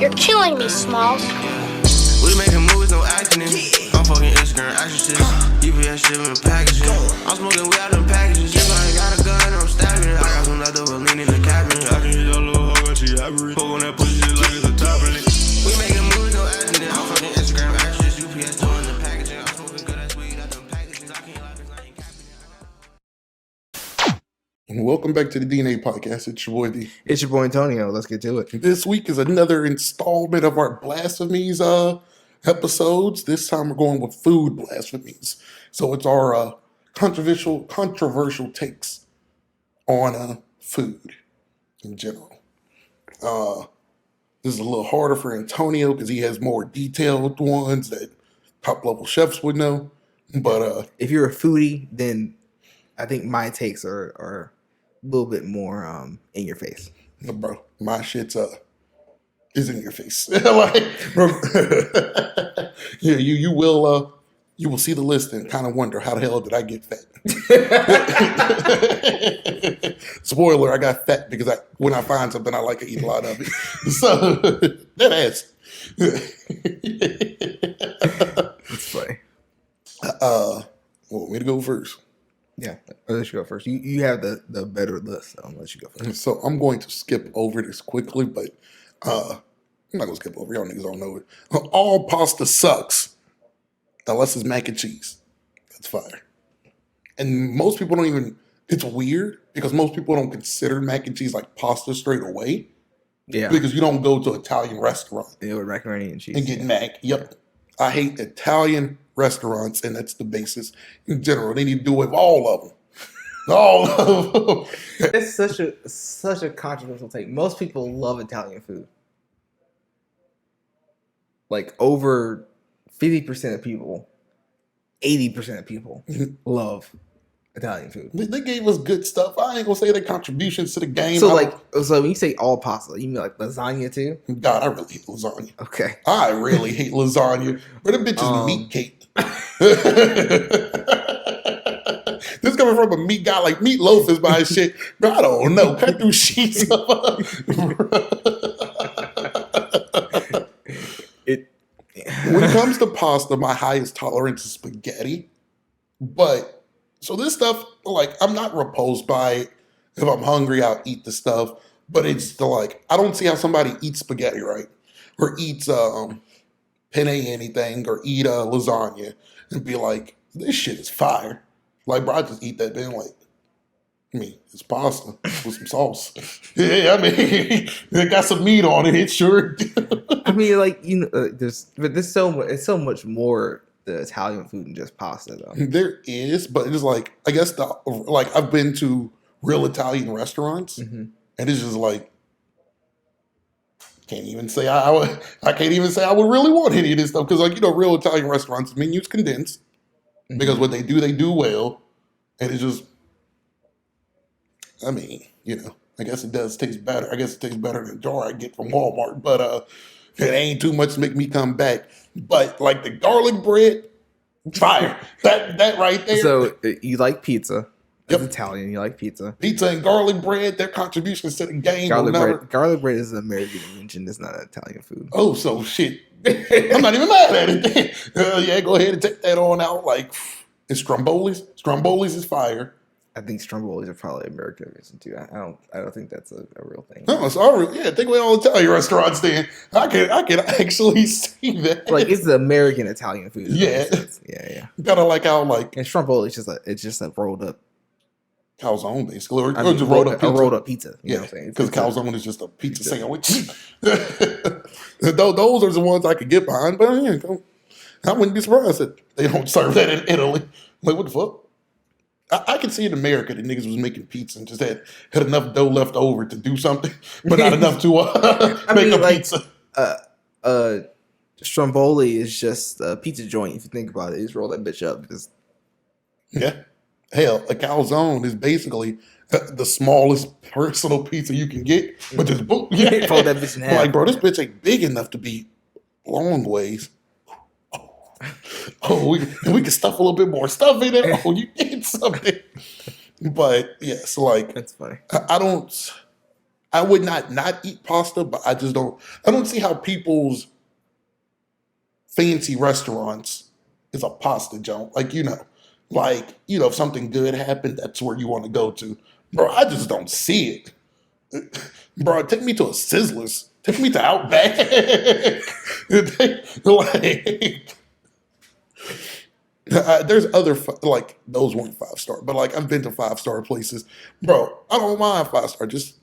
You're killing me, Smalls. We making movies, no acting in. I'm fucking Instagram action shit. UPS shipping packages. I'm smoking weed out them packages. If I ain't got a gun, I'm stabbing it. I got some leftover lean in the cabinet. I can hit your little hoe when she happy. Poke on that pussy shit like it's a top in it. We making movies, no acting in. I'm fucking Instagram action shit. UPS doing the packaging. I'm smoking good ass weed out them packages. I can't lie 'cause I ain't capping it. Welcome back to the DNA Podcast. It's your boy D. It's your boy Antonio. Let's get to it. This week is another installment of our Blasphemies episodes. This time we're going with food blasphemies. So it's our controversial takes on food in general. This is a little harder for Antonio because he has more detailed ones that top level chefs would know. But If you're a foodie, then I think my takes are a little bit more in your face. bro, my shit's is in your face. Like, bro, yeah, you will see the list and kind of wonder how the hell did I get fat. Spoiler: I got fat because when I find something I like, I eat a lot of it. So that ass. That's funny. Want me to go first? Yeah, I'll let you go first. You have the better list, so I'll let you go first. So I'm going to skip over this quickly, but I'm not gonna skip over. Y'all niggas don't know it. All pasta sucks unless it's mac and cheese. That's fire. And most people don't even. It's weird because most people don't consider mac and cheese like pasta straight away. Yeah, Because you don't go to an Italian restaurant with macaroni and cheese and get mac. Yep. I hate Italian restaurants, and that's the basis in general. They need to do it with all of them. All of them. It's such a controversial take. Most people love Italian food. Like over 50% of people, 80% of people love Italian food. They gave us good stuff. I ain't gonna say their contributions to the game. So when you say all pasta, you mean like lasagna too? God, I really hate lasagna. Okay. I really hate lasagna. But the bitch is meat cake. This coming from a meat guy like Meatloaf is my shit. Bro, I don't know. Cut through sheets. When it comes to pasta, my highest tolerance is spaghetti. But so this stuff, like, I'm not repulsed by it. If I'm hungry, I'll eat the stuff. But it's I don't see how somebody eats spaghetti, right? Or eats penne anything, or eat lasagna and be like, this shit is fire. Like, bro, I just eat that thing it's pasta with some sauce. Yeah, I mean, it got some meat on it. It sure. I mean, there's so much more the Italian food than just pasta, though. There is, but it's I guess I've been to real Italian restaurants, and it's just can't even say I can't even say I would really want any of this stuff because real Italian restaurants menus condensed because what they do well, and it's just. I mean, I guess it does taste better. I guess it tastes better than the jar I get from Walmart, but it ain't too much to make me come back. But the garlic bread, fire. That right there. So you like pizza. Yep. As Italian, you like pizza. Pizza and garlic bread, their contributions to the game. Garlic bread is an American invention. It's not an Italian food. Oh, so shit. I'm not even mad at it. Yeah, go ahead and take that on out. It's Stromboli's. Stromboli's is fire. I think Stromboli's are probably American invention too. I don't think that's a real thing. No, sorry. Yeah, take away all Italian restaurants then. I can actually see that. It's the American Italian food. Yeah. Yeah. Kind of like how and Stromboli is just a rolled up calzone basically, or just rolled up pizza. A rolled up pizza. You know what I'm saying? Because calzone is just a pizza sandwich. Those are the ones I could get behind, but I wouldn't be surprised that they don't serve that in Italy. What the fuck? I can see in America that niggas was making pizza and just had enough dough left over to do something, but not enough to make a pizza. Stromboli is just a pizza joint. If you think about it, you just roll that bitch up. Yeah. Hell, a calzone is basically the smallest personal pizza you can get, but just boom. Yeah. Fold that bitch in half. Bro, this bitch ain't big enough to be long ways. We can stuff a little bit more stuff in there. Oh, you get something. But yes, that's funny. I would not eat pasta, but I don't see how people's fancy restaurants is a pasta joint. If something good happened, that's where you want to go to. Bro, I just don't see it. Bro, take me to a Sizzlers. Take me to Outback. There's other, those weren't 5-star, but I've been to 5-star places. Bro, I don't mind 5-star. Just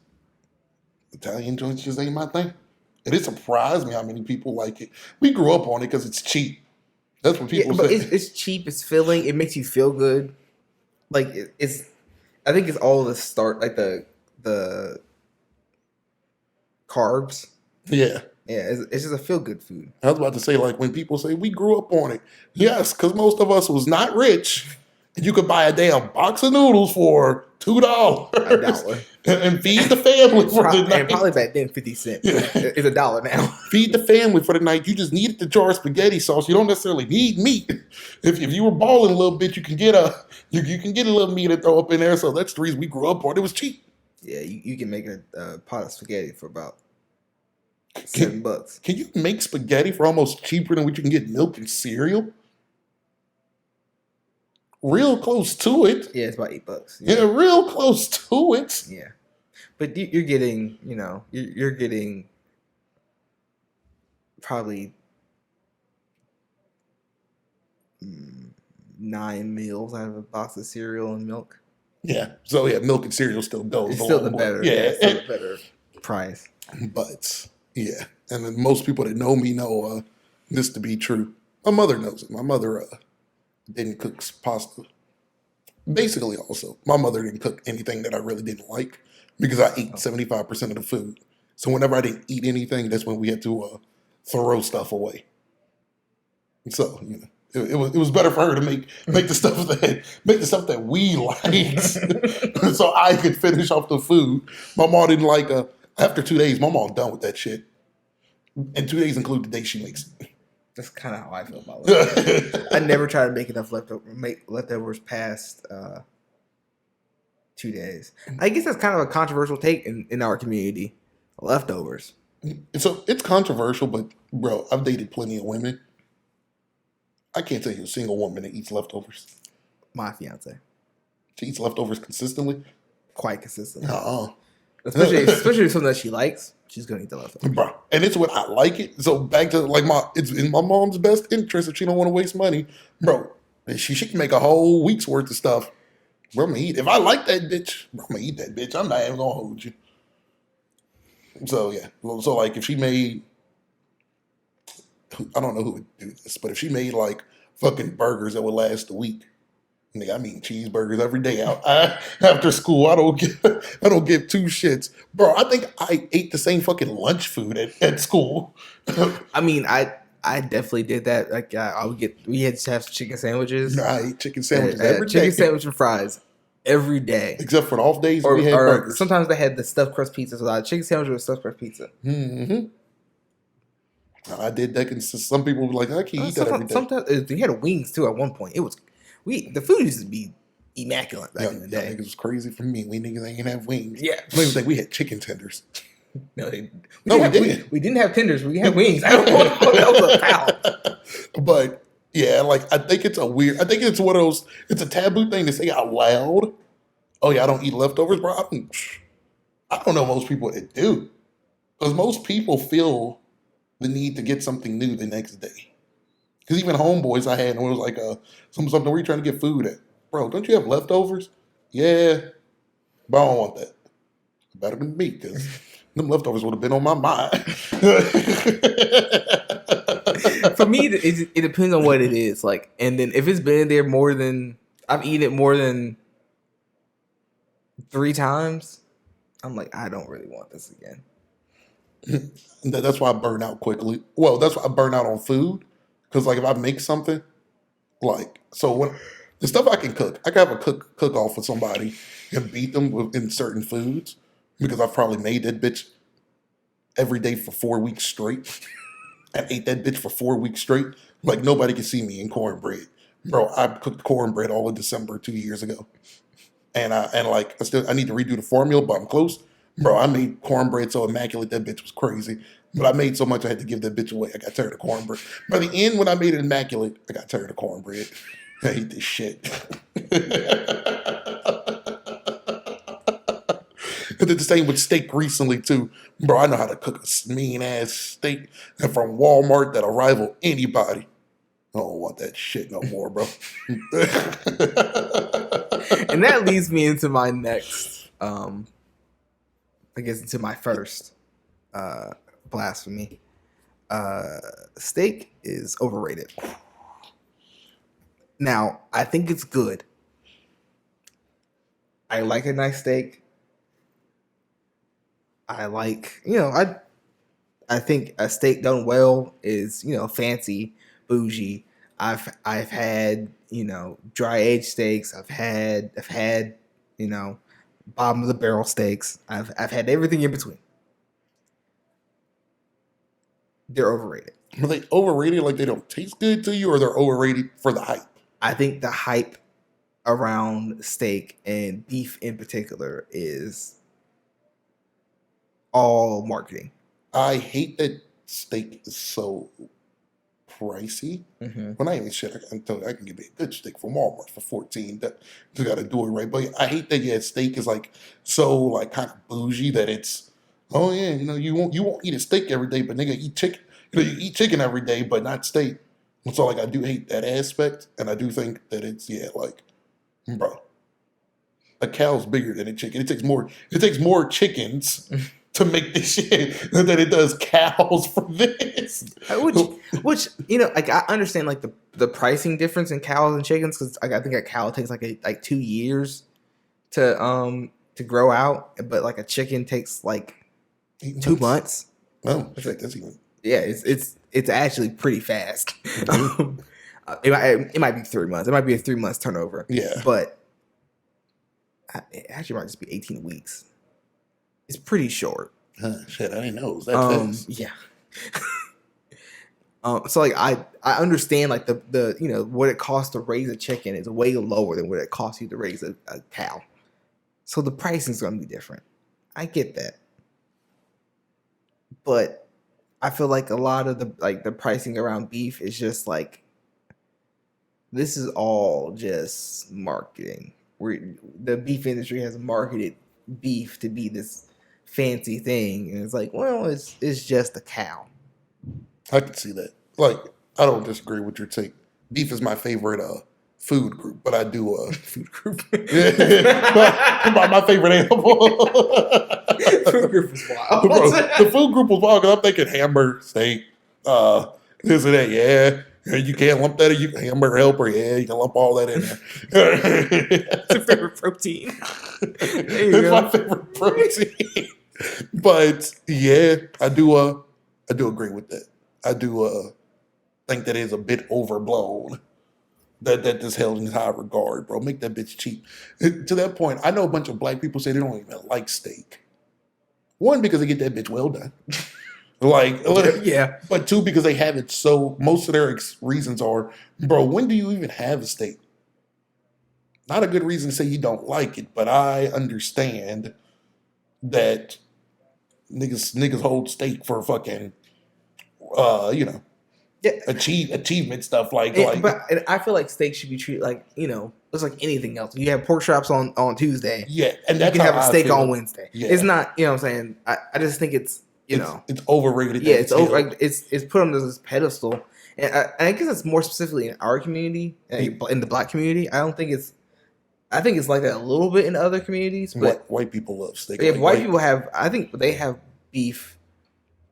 Italian joints just ain't my thing. And it surprised me how many people like it. We grew up on it because it's cheap. That's what people but say. it's cheap. It's filling. It makes you feel good. It's. I think it's all the start, the carbs. Yeah. Yeah, it's just a feel good food. I was about to say, when people say we grew up on it, yes, because most of us was not rich, and you could buy a damn box of noodles for $2 and feed the family for the night. And probably back then, 50 cents. Yeah. It's $1 now. Feed the family for the night. You just needed the jar of spaghetti sauce. You don't necessarily need meat. If you were balling a little bit, you can get a little meat and throw up in there. So that's the reason we grew up on it. It was cheap. Yeah, you can make a pot of spaghetti for about $7. Can you make spaghetti for almost cheaper than what you can get milk and cereal? Real close to it. Yeah, it's about $8. Yeah, real close to it. Yeah, but you're getting, you're getting probably 9 meals out of a box of cereal and milk. Yeah. So yeah, milk and cereal still goes. It's still the better. Yeah, it's still the better price. But yeah, and then most people that know me know this to be true. My mother knows it. My mother didn't cook pasta. Basically, also, my mother didn't cook anything that I really didn't like because I ate 75% of the food. So whenever I didn't eat anything, that's when we had to throw stuff away. So it was better for her to make the stuff that we liked, so I could finish off the food. My mom didn't like. After 2 days, my mom done with that shit, and 2 days include the day she makes it. That's kind of how I feel about it. I never try to make enough leftovers past 2 days. I guess that's kind of a controversial take in our community. Leftovers. So it's controversial, but bro, I've dated plenty of women. I can't tell you a single woman that eats leftovers. My fiance. She eats leftovers consistently? Quite consistently. Especially something that she likes, she's gonna eat the leftovers. Bro, and it's when I like it. So back to it's in my mom's best interest if she don't want to waste money. Bro, she can make a whole week's worth of stuff. Bro, I'm gonna eat. If I like that bitch, bro, I'm gonna eat that bitch. I'm not even gonna hold you. So yeah. So if she made, I don't know who would do this, but if she made fucking burgers that would last a week, nigga, I'm eating cheeseburgers every day out after school. I don't give two shits, bro. I think I ate the same fucking lunch food at school. I mean, I definitely did that. We had to have chicken sandwiches. I ate chicken sandwiches every day. Chicken sandwich and fries every day, except for the off days. We had burgers. Sometimes they had the stuffed crust pizza. So I had chicken sandwich with stuffed crust pizza. Mm-hmm. I did that because some people were like, I can't eat that every day. Sometimes we had wings too. At one point, the food used to be immaculate back in the day. It was crazy for me. We niggas ain't have wings. Yeah, I don't even think we had chicken tenders. No, we didn't. We didn't have tenders. We had wings. I don't know what that was about. But yeah, I think it's one of those. It's a taboo thing to say out loud. Oh yeah, I don't eat leftovers, bro. I don't know most people that do, because most people feel the need to get something new the next day. Because even homeboys I had, and it was like something, where you trying to get food at? Bro, don't you have leftovers? Yeah, but I don't want that. Better than me, because them leftovers would have been on my mind. For me, it depends on what it is. And then if it's been in there I've eaten it more than 3 times, I'm like, I don't really want this again. That's why I burn out quickly. Well, that's why I burn out on food. Because if I make something, so when the stuff I can cook, I can have a cook off with somebody and beat them in certain foods, because I've probably made that bitch every day for 4 weeks straight and ate that bitch for 4 weeks straight. Nobody can see me in cornbread. Bro, I cooked cornbread all in December 2 years ago. And I need to redo the formula, but I'm close. Bro, I made cornbread so immaculate that bitch was crazy. But I made so much I had to give that bitch away. I got tired of cornbread. By the end, when I made it immaculate, I got tired of cornbread. I hate this shit. I did the same with steak recently too. Bro, I know how to cook a mean ass steak and from Walmart that'll rival anybody. I don't want that shit no more, bro. And that leads me into my next, I guess into my first blasphemy. Steak is overrated. Now, I think it's good. I like a nice steak. I like, I think a steak done well is, fancy, bougie. I've had, dry aged steaks. I've had, bottom of the barrel steaks. I've had everything in between. They're overrated. Are they overrated like they don't taste good to you, or they're overrated for the hype? I think the hype around steak and beef in particular is all marketing. I hate that steak is so pricey. Mm-hmm. Well, not even shit. I can get me a good steak from Walmart for $14. That you got to do it right. But I hate that steak is like so like kind of bougie that it's you won't eat a steak every day, but nigga eat chicken. You eat chicken every day, but not steak. And so like I do hate that aspect, and I do think that it's bro, a cow's bigger than a chicken. It takes more chickens to make this shit than it does cows for this. Which like I understand like the pricing difference in cows and chickens, because I think a cow takes like 2 years to grow out, but like a chicken takes like 2 months. Oh, shit, that's even. Yeah, it's actually pretty fast. It might be 3 months. It might be a 3 months turnover. Yeah, but it actually might just be 18 weeks. It's pretty short. Shit, I didn't know it was that fast. Yeah. So like I understand like the what it costs to raise a chicken is way lower than what it costs you to raise a cow. So the pricing is going to be different. I get that. But I feel like a lot of the pricing around beef is just like, this is all just marketing. The beef industry has marketed beef to be this fancy thing, and it's like, well, it's just a cow. I can see that. Like, I don't disagree with your take. Beef is my favorite food group, but I do Food group. my favorite animal. Food group was wild. Bro, the food group was wild because I'm thinking hamburger, steak, this and that. Yeah, you can't lump that in. Hamburger helper. Yeah, you can lump all that in there. It's your favorite protein. It's my favorite protein. But yeah, I do agree with that. I do think that is a bit overblown. That is held in high regard, bro. Make that bitch cheap. To that point, I know a bunch of black people say they don't even like steak. One, because they get that bitch well done. Yeah. But two, because they have it so, most of their reasons are, bro, when do you even have a steak? Not a good reason to say you don't like it, but I understand that niggas hold steak for fucking, Yeah. achievement stuff but I feel like steak should be treated like, it's like anything else. You have pork chops on Tuesday. Yeah, and that's you can have how a steak I feel. on Wednesday. Yeah. It's not, what I'm saying. I just think it's it's overrated. Yeah, it's over. Like it's put on this pedestal, and I guess it's more specifically in our community, in the black community. I think it's like that a little bit in other communities, but white people love steak. Yeah, white people have. I think they have beef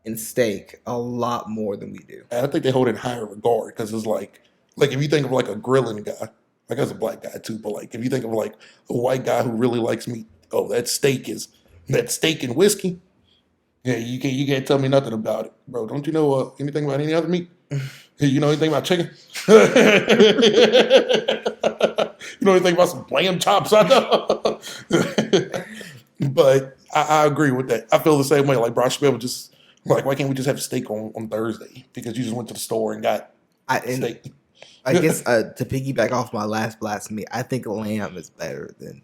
and steak a lot more than we do. And I think they hold it in higher regard because it's like if you think of like a grilling guy, like as a black guy too, but like if you think of like a white guy who really likes meat, that steak and whiskey. Yeah, you can't tell me nothing about it, bro. Don't you know anything about any other meat? You know anything about chicken? You know anything about some lamb chops? I know. But I agree with that. I feel the same way. Like, bro, I should be able to just like, why can't we just have steak on Thursday? Because you just went to the store and got steak. I guess to piggyback off my last blasphemy, I think lamb is better than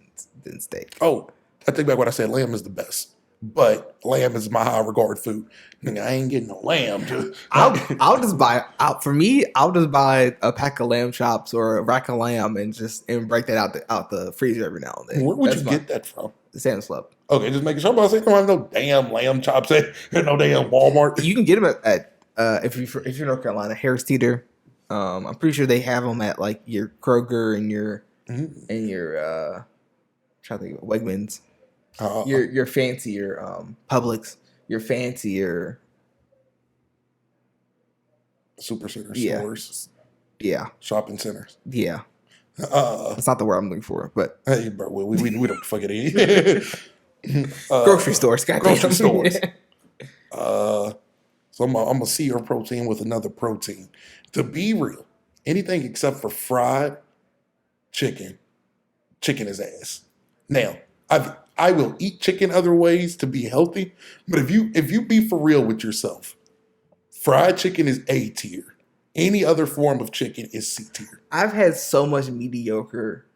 steak. Oh, I take back what I said. Lamb is the best. but lamb is my high regard food. Nigga, I ain't getting no lamb. I'll just buy out for me. I'll just buy a pack of lamb chops or a rack of lamb and break that out the freezer every now and then. Where would you get that from? Sam's Club. Okay, just making sure. I'm about to say, don't have no damn lamb chops at no damn Walmart. You can get them at if you're in North Carolina, Harris Teeter. I'm pretty sure they have them at like your Kroger and your trying to think of Wegmans. Your fancier Publix, your fancier super center stores. Yeah. Shopping centers. Yeah. That's not the word I'm looking for, but hey, bro, we don't fuck it in. Grocery stores, grocery stores. So I'm gonna see your protein with another protein. To be real, anything except for fried chicken is ass. Now, I will eat chicken other ways to be healthy, but if you be for real with yourself, fried chicken is A tier. Any other form of chicken is C tier. I've had so much mediocre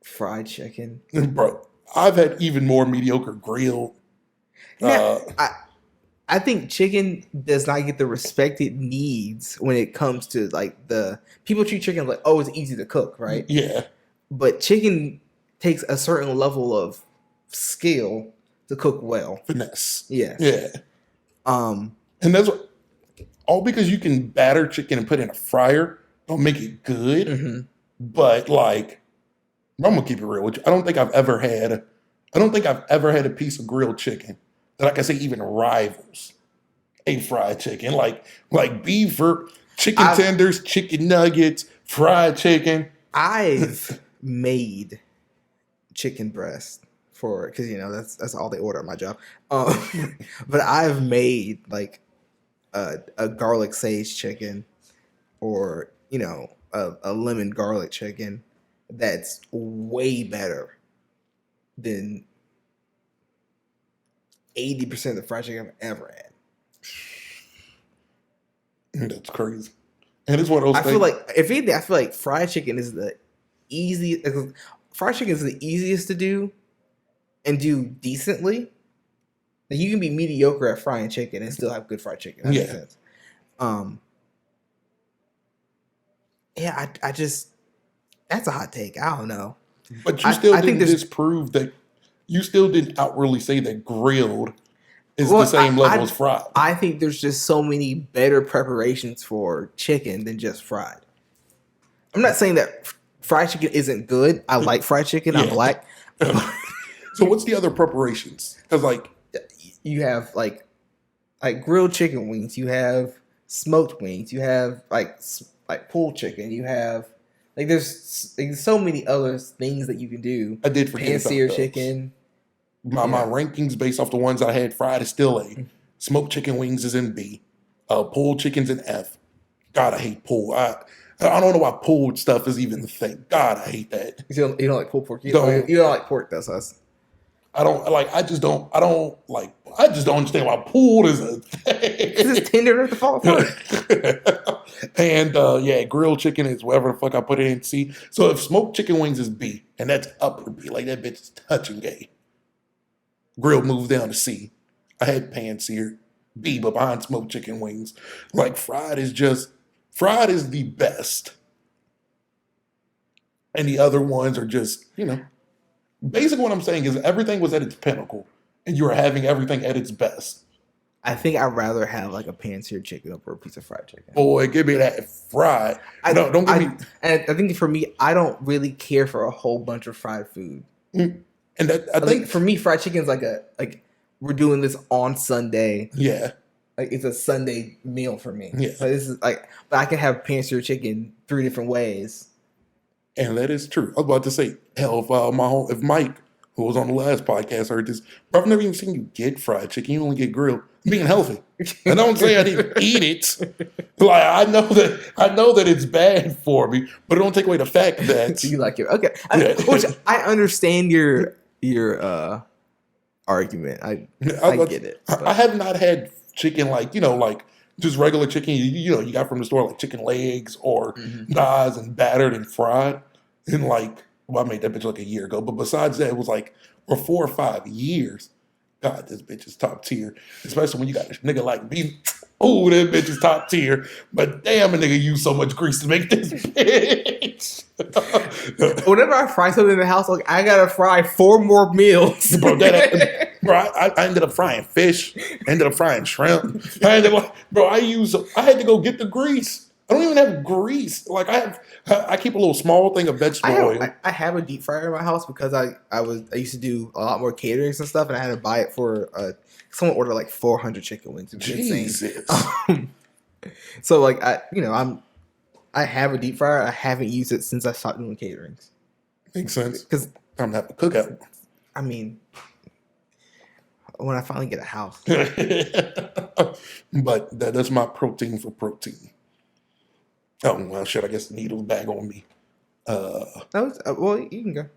fried chicken. Bro, I've had even more mediocre grilled. Now, I think chicken does not get the respect it needs when it comes to like the people treat chicken like, oh, it's easy to cook, right? Yeah. But chicken takes a certain level of skill to cook well. Finesse. Yes. Yeah. And that's what, all because you can batter chicken and put it in a fryer don't make it good. Mm-hmm. But like, I'm gonna keep it real with you. I don't think I've ever had a piece of grilled chicken that I can say even rivals a fried chicken. Like beef or chicken tenders, chicken nuggets, fried chicken. I've made chicken breast because that's all they order at my job. But I've made like a garlic sage chicken or a lemon garlic chicken that's way better than 80% of the fried chicken I've ever had. That's crazy. And it's one of those things. I feel like if anything, I feel like fried chicken is the easiest. Fried chicken is the easiest to do and do decently. Like you can be mediocre at frying chicken and still have good fried chicken. That makes sense. Yeah, I just that's a hot take. I don't know. But you still didn't disprove that. You still didn't outwardly say that grilled is the same level as fried. I think there's just so many better preparations for chicken than just fried. I'm not saying that fried chicken isn't good. I like fried chicken. I'm black. So what's the other preparations? Because like you have like grilled chicken wings. You have smoked wings. You have like pulled chicken. You have like there's so many other things that you can do. I did forget pan-seared chicken. My rankings based off the ones I had fried is still A. Smoked chicken wings is in B. Pulled chicken's in F. God, I hate pulled. I don't know why pulled stuff is even the thing. God, I hate that. You don't like pulled pork. You don't like pork. That's us. I just don't understand why pulled is a thing. It's tender at the fall apart. And grilled chicken is whatever the fuck I put it in C. So if smoked chicken wings is B, and that's upper B, like that bitch is touching gay. Grilled moves down to C. I had pan-seared B, but behind smoked chicken wings. Like fried is the best. And the other ones are just, basically what I'm saying is everything was at its pinnacle and you were having everything at its best. I think I'd rather have like a pan-seared chicken over a piece of fried chicken. Boy, give me that fried. Don't give me. And I think for me, I don't really care for a whole bunch of fried food. And I think for me, fried chicken is like we're doing this on Sunday. Yeah. Like it's a Sunday meal for me. Yeah. So this is but I can have pan-seared chicken 3 different ways. And that is true. I was about to say, hell, if Mike, who was on the last podcast, heard this, bro, I've never even seen you get fried chicken. You only get grilled. I'm being healthy. And don't say I didn't eat it. Like I know that it's bad for me, but it don't take away the fact that you like it. Okay. Which I understand your argument. I get it. I have not had chicken like just regular chicken. You got from the store like chicken legs or thighs and battered and fried. And I made that bitch like a year ago. But besides that, it was like for 4 or 5 years. God, this bitch is top tier. Especially when you got a nigga like me. Oh, that bitch is top tier. But damn, a nigga use so much grease to make this bitch. Whenever I fry something in the house, like I gotta fry 4 more meals. Bro, I ended up frying fish. Ended up frying shrimp. I had to go get the grease. I don't even have grease. Like I keep a little small thing of vegetable oil. I have a deep fryer in my house because I used to do a lot more caterings and stuff, and I had to buy it for someone ordered like 400 chicken wings. It's Jesus. So like I have a deep fryer. I haven't used it since I stopped doing caterings. Makes sense. Because I'm gonna have to cook out. I mean, when I finally get a house. But that's my protein for protein. Oh well, shit. I guess the needle's back on me. Well, you can go.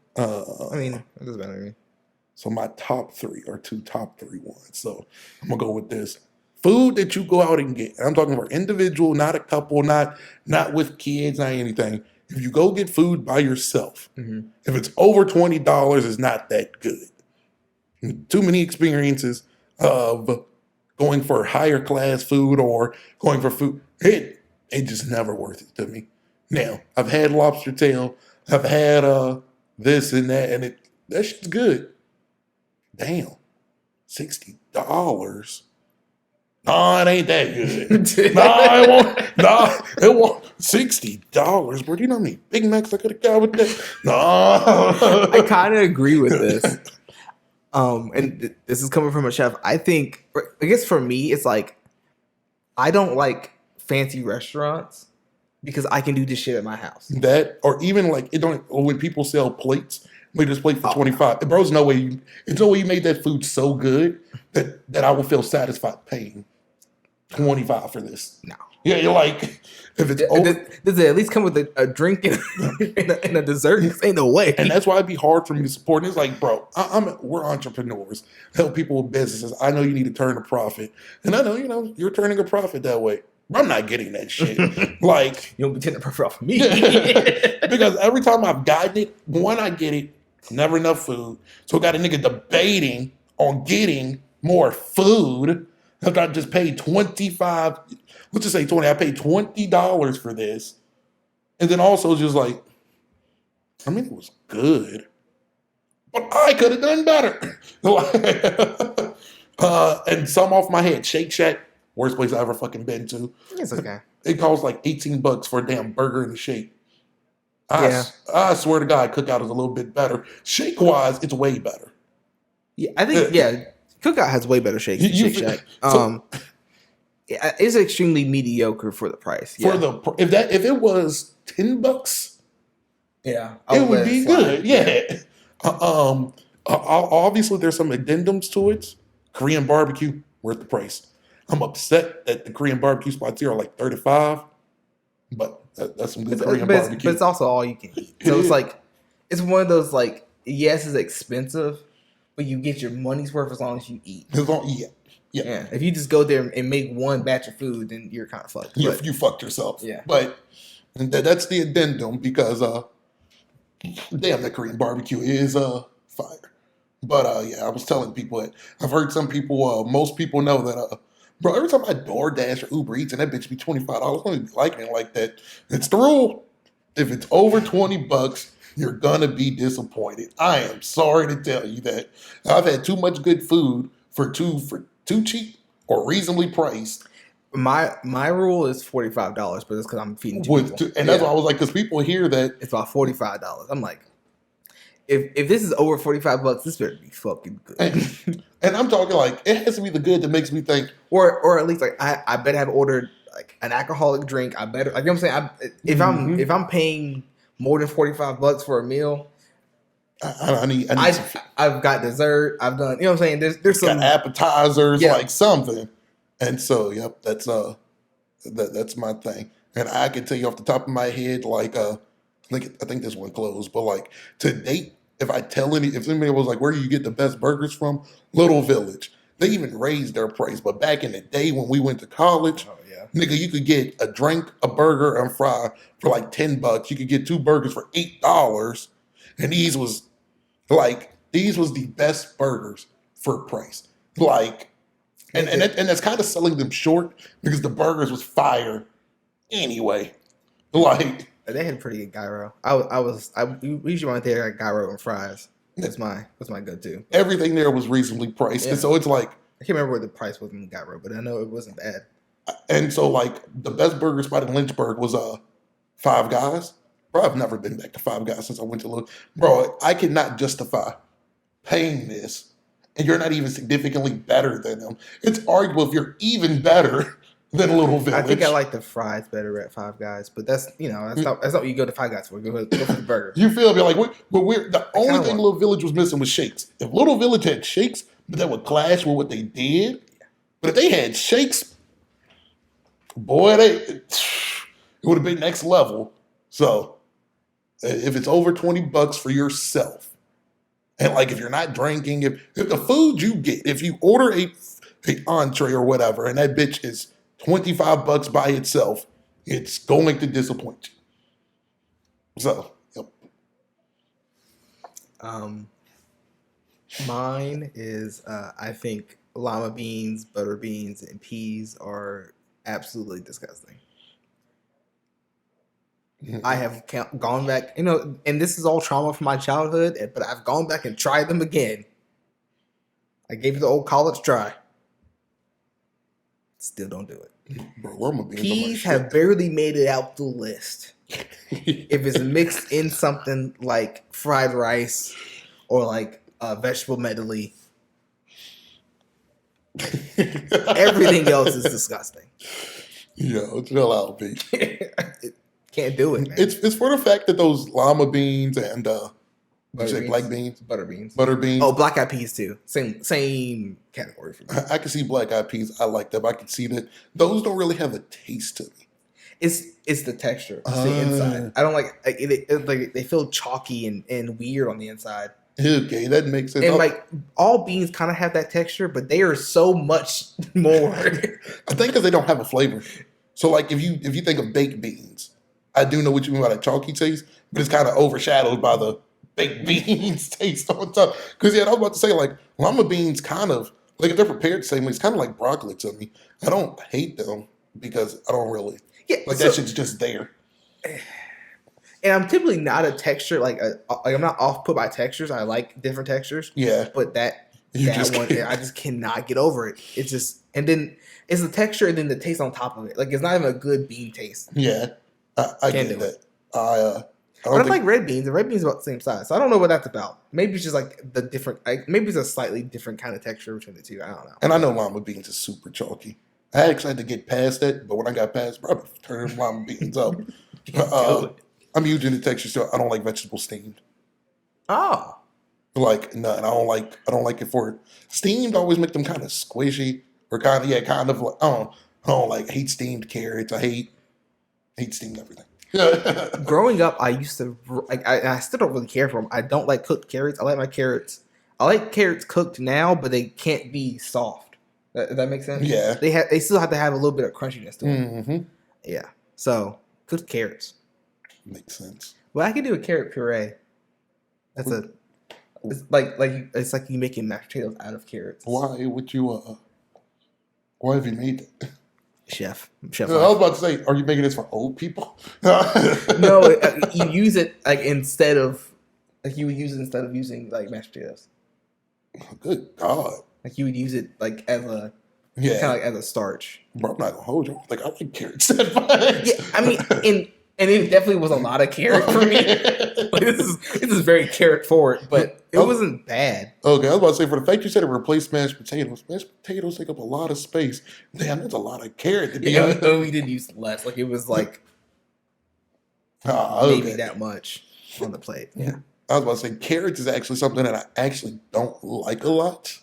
I mean, it doesn't matter to me. So my top 3 are 2 top 3 ones. So I'm gonna go with this. Food that you go out and get. I'm talking for individual, not a couple, not with kids, not anything. If you go get food by yourself, if it's over $20, it's not that good. Too many experiences of going for higher class food or going for food. It just never worth it to me. Now, I've had lobster tail. I've had this and that, and that shit's good. Damn. $60. No, it ain't that good. It won't. $60, bro. Do you know how many Big Macs I could have got with that? No. I kind of agree with this. And this is coming from a chef. I guess for me, it's like, I don't like fancy restaurants because I can do this shit at my house. That, or even like, when people sell plates, make this plate for $25. Bro, there's no way you made that food so good that I will feel satisfied paying $25 for this. No. Yeah, you're like, if it's does it at least come with a drink and a dessert? This ain't no way. And that's why it'd be hard for me to support. It's like, bro, we're entrepreneurs, help people with businesses. I know you need to turn a profit, and I know you're turning a profit that way. But I'm not getting that shit. Like, you don't be taking a profit off of me. Because every time I've gotten it, one, I get it, never enough food. So I got a nigga debating on getting more food. After I just paid $25, let's just say 20, I paid $20 for this. And then also just like, I mean, it was good, but I could have done better. And some off my head, Shake Shack, worst place I ever fucking been to. It's okay. It costs like $18 for a damn burger and a shake. I swear to God, Cookout is a little bit better. Shake-wise, it's way better. Yeah, I think, Cookout has way better shakes than Shake Shack. It's extremely mediocre for the price. Yeah. If it was $10, it would be good. Yeah. Obviously, there's some addendums to it. Korean barbecue, worth the price. I'm upset that the Korean barbecue spots here are like $35, but that's some good Korean barbecue. But it's also all you can eat. So it's like, it's one of those like, yes, it's expensive, but you get your money's worth as long as you eat. Yeah. If you just go there and make one batch of food, then you're kind of fucked. You fucked yourself. Yeah. But that's the addendum because, damn, that Korean barbecue is fire. But I was telling people that I've heard some people, most people know that, bro, every time I DoorDash or Uber Eats and that bitch be $25, I don't even be liking it like that. It's the rule. If it's over $20, you're gonna be disappointed. I am sorry to tell you that. I've had too much good food for too cheap or reasonably priced. My rule is $45, but it's because I'm feeding two people. And that's why I was like, because people hear that it's about $45. I'm like, if this is over $45, this better be fucking good. And I'm talking like, it has to be the good that makes me think, or at least like I better have ordered like an alcoholic drink. I better, like, you know what I'm saying. If I'm paying more than $45 for a meal, I've got dessert. I've done, you know what I'm saying. There's some appetizers, like something. And so, yep, that's my thing. And I can tell you off the top of my head, like, I think this one closed, but like to date, if anybody was like, where do you get the best burgers from? Little Village. They even raised their price. But back in the day when we went to college, nigga, you could get a drink, a burger, and fry for like $10. You could get 2 burgers for $8. And these was the best burgers for price. Like, and that's kind of selling them short because the burgers was fire anyway. Like, they had a pretty good gyro. We usually went there at gyro and fries. That's my go-to. everything there was reasonably priced, Yeah. and so it's like, I can't remember what the price was in the gyro, but I know it wasn't bad. and so like the best burger spot in Lynchburg was Five Guys. Bro, I've never been back to Five Guys since I went to Little. Bro, I cannot justify paying this, and you're not even significantly better than them. It's arguable if you're even better than Little Village. I think I like the fries better at Five Guys, but that's not what you go to Five Guys for. Go for the burger. You feel me? Like, we're the only kinda thing Little Village was missing was shakes. If Little Village had shakes, but that would clash with what they did. But if they had shakes, boy, it would have been next level. So, if it's over $20 for yourself, and like if you're not drinking, if the food you get, if you order a entree or whatever, and that bitch is $25 by itself, it's going to disappoint you. So, yep. Mine is I think lima beans, butter beans, and peas are absolutely disgusting. I have gone back, and this is all trauma from my childhood, but I've gone back and tried them again. I gave it the old college try. Still don't do it. Bro, lima beans Peas are my have barely made it out the list. If it's mixed in something like fried rice or like a vegetable medley, everything else is disgusting. Yo, chill out, B. Can't do it, man. It's for the fact that those lima beans and Butter beans? black beans, Butter beans. butter beans. Oh, black eyed peas too. Same category for me. I can see black eyed peas. I like them. I can see that those don't really have a taste to me. It's the texture. It's the inside. I don't like they feel chalky and weird on the inside. Okay, that makes sense. And like all beans kind of have that texture, but they are so much more. I think because they don't have a flavor. So like if you think of baked beans, I do know what you mean by that chalky taste, but it's kind of overshadowed by the baked beans taste on top. Because I was about to say like lima beans kind of like if they're prepared the same way, it's kind of like broccoli to me. I don't hate them because I don't really like that shit's just there. And I'm typically not a texture like I'm not off put by textures. I like different textures. Yeah, but that one I just cannot get over it. It's just and then it's the texture and then the taste on top of it. Like it's not even a good bean taste. Yeah, I get that. I but I like red beans. The red beans are about the same size. So I don't know what that's about. Maybe it's just like the different. Like maybe it's a slightly different kind of texture between the two. I don't know. And I know lima beans is super chalky. I actually had to get past that, but when I got past, probably turn lima beans up. I'm using the texture, so I don't like vegetable steamed. Oh, Like no, and I don't like it for steamed. Always make them kind of squishy or kind of like I don't like hate steamed carrots. I hate steamed everything. growing up, I used to like. I still don't really care for them. I don't like cooked carrots. I like carrots cooked now, but they can't be soft. That makes sense. Yeah, they still have to have a little bit of crunchiness to them. Mm-hmm. Yeah. So cooked carrots. Makes sense. Well, I can do a carrot puree. It's like you making mashed potatoes out of carrots. Why would you? Why have you made that? Chef. I was about to say, are you making this for old people? No, you use it like instead of using like mashed potatoes. Good God. Like you would use it like as a kind of like as a starch. Bro, I'm not gonna hold you. Like I like carrots. Yeah, I mean, and it definitely was a lot of carrot for me. Like this is very carrot forward, but it wasn't bad. Okay, I was about to say for the fact you said it replaced mashed potatoes take up a lot of space. Damn, that's a lot of carrot to be honest. We did use less. Like it was like maybe that much on the plate. Yeah. I was about to say carrots is actually something that I actually don't like a lot.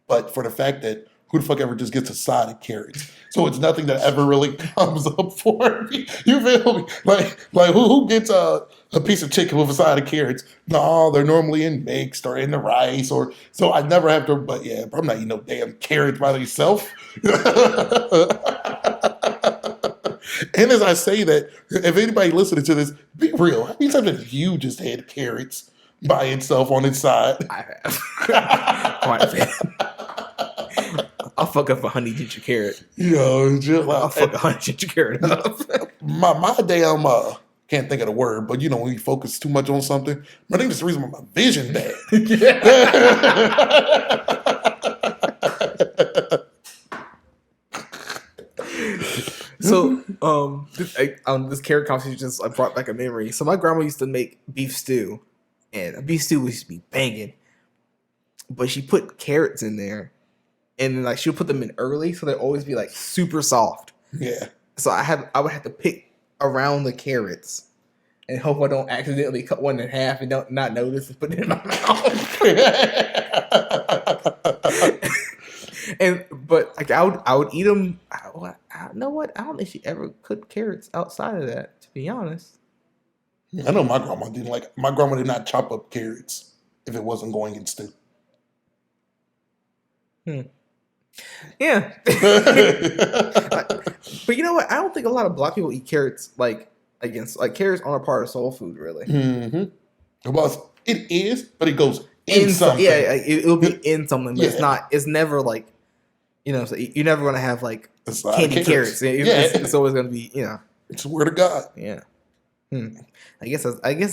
But for the fact that who the fuck ever just gets a side of carrots? So it's nothing that ever really comes up for me. You feel me? Like who gets a piece of chicken with a side of carrots? No, they're normally in mixed or in the rice or so I never have to. But yeah, I'm not eating no damn carrots by themselves. And as I say that, if anybody listening to this, be real. How many times have you just had carrots by itself on its side? I have quite a bit. I'll fuck up a honey ginger carrot. Yo, just I'll like fuck a honey ginger carrot up. my damn can't think of the word, but you know when you focus too much on something, I think that's the reason why my vision bad. So, this carrot conversation just brought back a memory. So my grandma used to make beef stew, and beef stew used to be banging. But she put carrots in there, and like she'll put them in early, so they'll always be like super soft. Yeah. So I would have to pick around the carrots and hope I don't accidentally cut one in half and not notice and put it in my mouth. But like I would eat them. You know what? I don't think she ever cooked carrots outside of that. To be honest, I know my grandma didn't like. My grandma did not chop up carrots if it wasn't going in stew. Yeah. But you know what? I don't think a lot of black people eat carrots carrots aren't a part of soul food really. Mm-hmm. Well, it is, but it goes in something. Yeah, it'll be in something, but it's not. It's never like, so you're never gonna have like candy carrots. It's always gonna be, It's the word of God. Yeah. I guess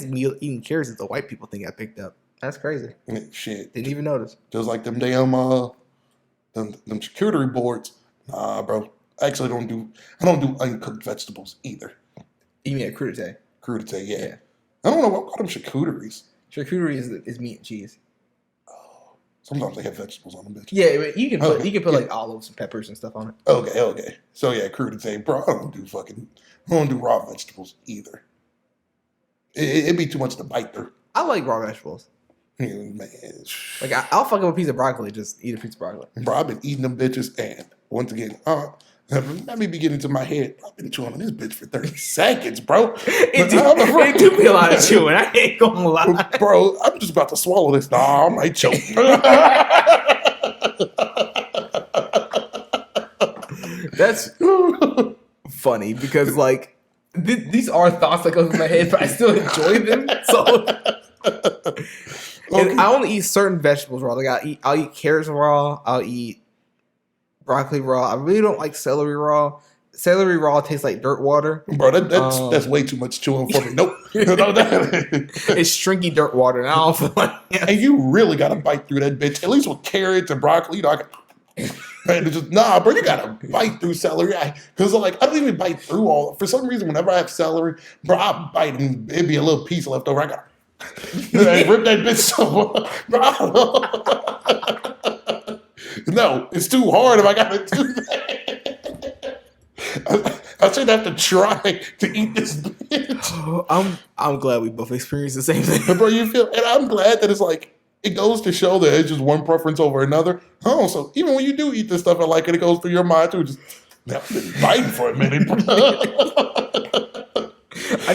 eating carrots is the white people thing I picked up. That's crazy. Shit. Didn't even notice. Just like them damn them charcuterie boards. Nah, bro. I don't do uncooked vegetables either. You mean a crudité? Crudité, yeah. I don't know what them charcuteries. Charcuterie is meat and cheese. Oh, sometimes they have vegetables on them, bitch. Yeah, but you can put like olives and peppers and stuff on it. Okay. So yeah, crudité, bro. I don't do raw vegetables either. It'd be too much to bite through. I like raw vegetables. Man, like I'll fuck up a piece of broccoli. Just eat a piece of broccoli. Bro, I've been eating them bitches, and once again, let me be getting into my head. I've been chewing on this bitch for 30 seconds, bro. It do be a lot of chewing. I ain't gonna lie, bro. I'm just about to swallow this. Nah, I might choke. That's funny because like these are thoughts that go through my head, but I still enjoy them. So. And I only eat certain vegetables raw. Like I'll eat carrots raw. I'll eat broccoli raw. I really don't like celery raw. Celery raw tastes like dirt water. Bro, that's way too much chewing for me. Nope. It's stringy dirt water, and I don't feel like And you really gotta bite through that bitch. At least with carrots and broccoli, bro, you gotta bite through celery. Because I don't even bite through all. For some reason, whenever I have celery, bro, I bite and it'd be a little piece left over. I gotta rip that bitch so no, it's too hard if I gotta do that. I should have to try to eat this bitch. I'm glad we both experienced the same thing. Bro, and I'm glad that it's like it goes to show that it's just one preference over another. Oh, so even when you do eat this stuff, I like it. It goes through your mind too. Just I've been biting for a minute, bro. I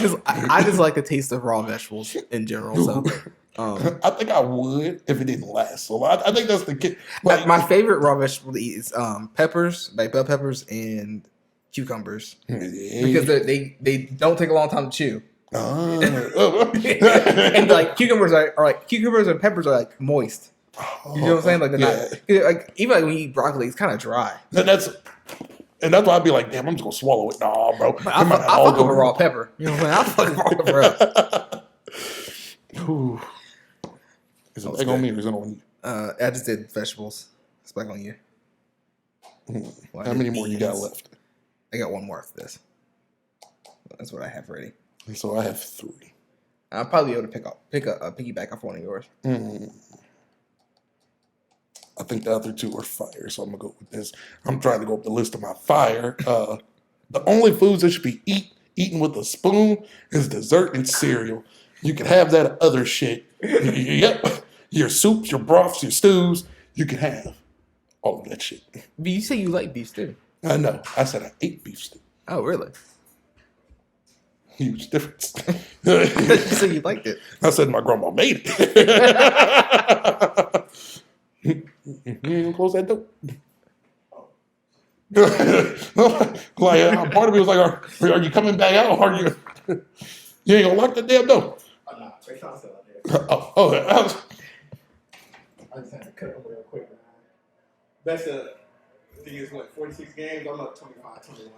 just like the taste of raw vegetables in general. So I think I would if it didn't last so long. I think that's the key. Like, my favorite raw vegetable to eat is peppers, like bell peppers and cucumbers, because they don't take a long time to chew. And like cucumbers are like cucumbers and peppers are like moist. You know what I'm saying? Like they're not like even like when you eat broccoli, it's kind of dry. And that's why I'd be like, damn, I'm just gonna swallow it. Nah, bro. I'll fuck up a raw pepper. You know what I'm saying? I'll fuck a raw pepper up. Is it on me or is it on you? I just did vegetables. It's back on you. How many more you got left? I got one more after this. That's what I have ready. So I have 3. I'll probably be able to pick a piggyback off one of yours. I think the other 2 are fire, so I'm gonna go with this. I'm trying to go up the list of my fire. The only foods that should be eaten with a spoon is dessert and cereal. You can have that other shit. Yep, your soups, your broths, your stews. You can have all of that shit. But you say you like beef stew. I know. I said I ate beef stew. Oh, really? Huge difference. You said you liked it. I said my grandma made it. You ain't gonna close that door. Like part of me was like, "Are you coming back out? Or are you? You ain't gonna lock that damn door." Oh no, they found still out there. I I just had to cut it real quick. Best of, I think it's what, 46 games? I'm up 25-21.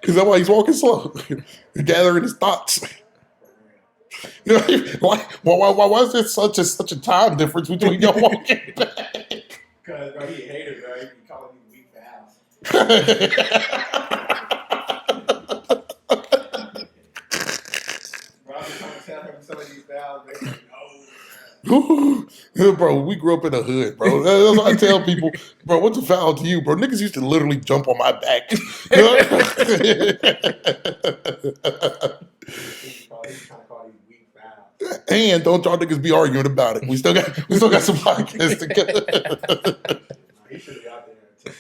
Is that why he's walking slow? Gathering his thoughts. You know, why is there such a time difference between y'all walking back? Because, bro, he a hater, bro. He be calling me weak fouls. Bro, I've been trying to tell him some of these fouls, but he's like, Bro, we grew up in the hood, bro. That's what I tell people, bro. What's a foul to you, bro? Niggas used to literally jump on my back. he's trying to call these weak fouls. And don't y'all niggas be arguing about it. We still got some podcasts together. He should be out there and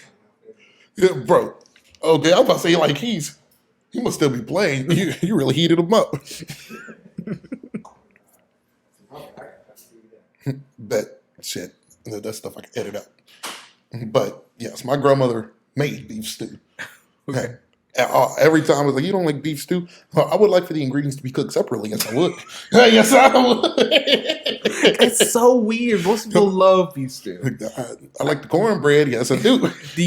Yeah, bro. Okay, I was about to say like he must still be playing. You really heated him up. Bet shit. That stuff I can edit out. But yes, my grandmother made beef stew. Okay. Every time I was like, "You don't like beef stew?" I would like for the ingredients to be cooked separately. Yes, I would. Yes, I would. It's so weird. Most people love beef stew. I like the cornbread. Yes, I do. Do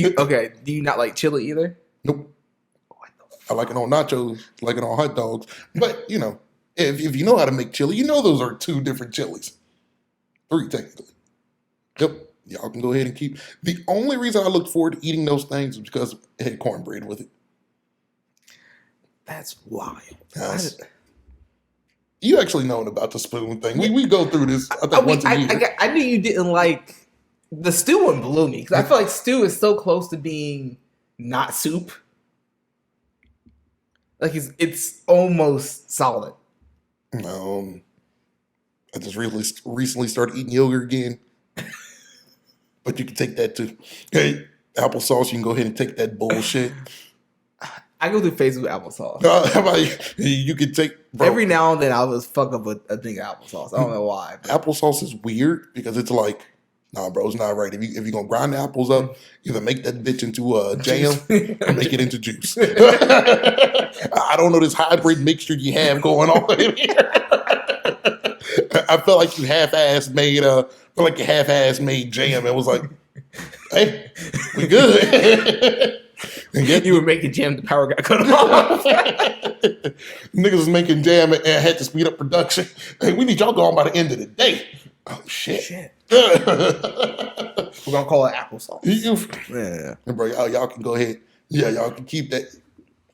you not like chili either? Nope. I like it on nachos, like it on hot dogs. But you know, if you know how to make chili, you know those are 2 different chilies. 3 technically. Yep. Y'all can go ahead and keep. The only reason I looked forward to eating those things is because it had cornbread with it. That's wild. Yes. You actually known about the spoon thing. We go through this I think once a year. I knew you didn't like the stew one blew me because I feel like stew is so close to being not soup. Like it's almost solid. I just recently started eating yogurt again. But you can take that too. Hey, applesauce, you can go ahead and take that bullshit. I go through phases with applesauce. How about you can take... Bro, every now and then I'll just fuck up a thing of applesauce. I don't know why. But. Applesauce is weird because it's like, nah, bro, it's not right. If you're going to grind the apples up, either make that bitch into jam or make it into juice. I don't know this hybrid mixture you have going on in here. I felt like you half-ass made jam. It was like, hey, we good. And yet you were making jam, the power got cut off. Niggas was making jam and had to speed up production. Hey, we need y'all going by the end of the day. Oh shit. We're gonna call it applesauce. Yeah. Bro, y'all can go ahead. Yeah, y'all can keep that.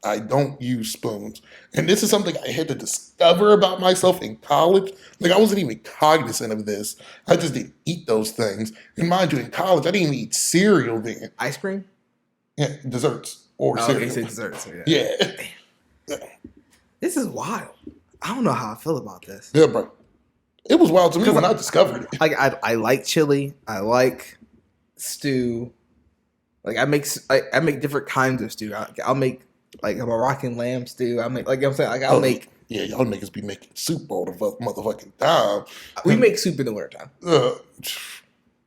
I don't use spoons. And this is something I had to discover about myself in college. Like, I wasn't even cognizant of this. I just didn't eat those things. And mind you, in college, I didn't even eat cereal then. Ice cream? Yeah, desserts or cereal. Okay, so desserts. Yeah. This is wild. I don't know how I feel about this. Yeah, bro. It was wild to me when I discovered it. Like, I like chili. I like stew. Like, I make different kinds of stew. I'll make like a Moroccan lamb stew. I make, like, you know what I'm saying, like, I'll make. Yeah, y'all niggas be making soup all the motherfucking time. We make soup in the wintertime. Yeah,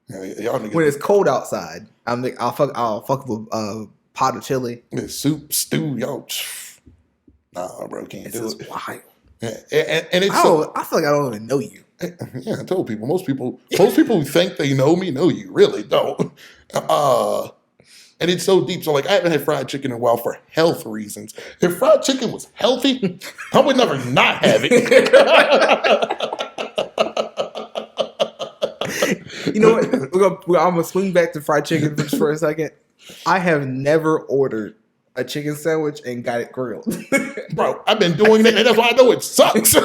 y'all niggas. When it's cold outside, I'll fuck with a pot of chili. Yeah, soup, stew, y'all. Nah, bro, can't do it. Wild. Yeah, and it's. I feel like I don't even know you. Yeah, I told people. Most people who think they know me know you really don't. And it's so deep. So, like, I haven't had fried chicken in a while for health reasons. If fried chicken was healthy, I would never not have it. You know what? I'm going to swing back to fried chicken just for a second. I have never ordered a chicken sandwich and got it grilled. Bro, I've been doing that, and that's why I know it sucks. I'm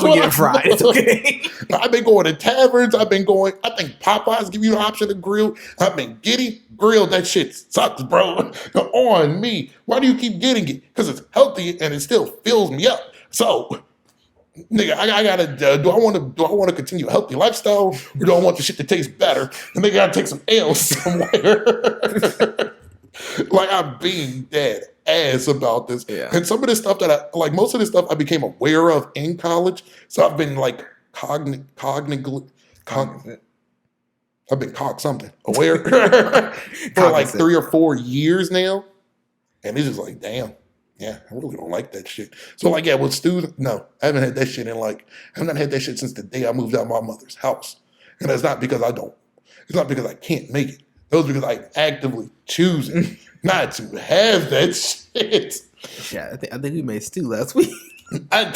going to get it fried. It's okay. I've been going to taverns. I think Popeyes give you the option to grill. I've been getting grilled. That shit sucks, bro. On me. Why do you keep getting it? Because it's healthy and it still fills me up. So, nigga, I gotta. Do I want to continue a healthy lifestyle, or do I want the shit to taste better? And they gotta take some L's somewhere. Like, I'm being dead ass about this. Yeah. And some of this stuff most of this stuff I became aware of in college. So I've been like cognizant. I've been something aware for like 3 or 4 years now. And it's just like, damn, Yeah, I really don't like that shit. So like, yeah, with stews, no, I haven't had that shit I haven't had that shit since the day I moved out of my mother's house. And that's not because I don't. It's not because I can't make it. It's because I'm actively choosing not to have that shit. Yeah, I think we made stew last week. And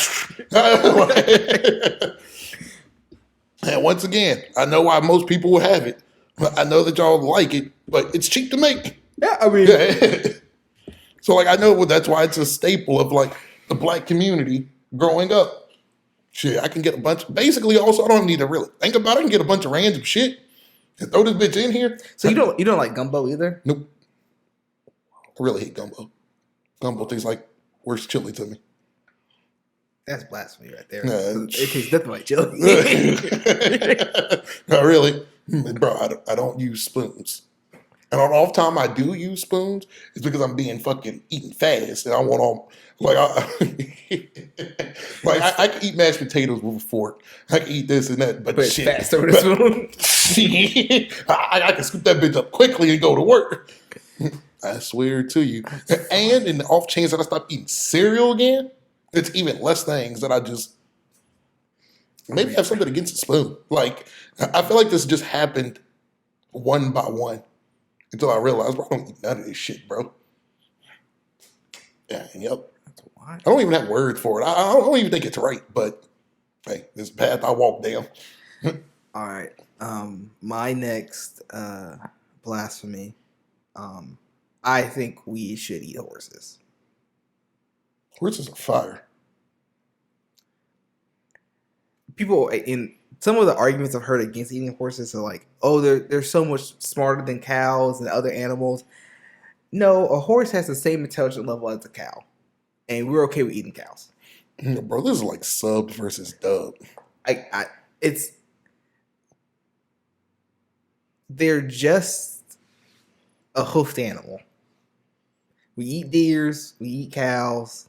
once again, I know why most people will have it. I know that y'all like it, but it's cheap to make. Yeah, I mean, So like I know that's why it's a staple of like the black community growing up. Shit, I can get a bunch. Basically, also I don't need to really think about it. I can get a bunch of random shit and throw this bitch in here. so you don't like gumbo either? Nope. I really hate gumbo. Gumbo tastes like worse chili to me. That's blasphemy right there. Nah. It tastes nothing like chili. Not really, bro. I don't use spoons. And on off time I do use spoons, it's because I'm being fucking eating fast, and I want all like I can eat mashed potatoes with a fork. I can eat this and that, but It's shit, faster with a spoon. I can scoop that bitch up quickly and go to work. I swear to you. And in the off chance that I stop eating cereal again, it's even less things that I just maybe have something against a spoon. Like I feel like this just happened one by one. Until I realized, bro, I don't eat none of this shit, bro. Yeah, yep. I don't even have words for it. I don't even think it's right, but hey, this path I walk down. All right. My next blasphemy. I think we should eat horses. Horses are fire. People in some of the arguments I've heard against eating horses are like, oh, they're so much smarter than cows and other animals. No, a horse has the same intelligence level as a cow, and we're okay with eating cows. Bro, this is like sub versus dub. They're just a hoofed animal. We eat deers, we eat cows,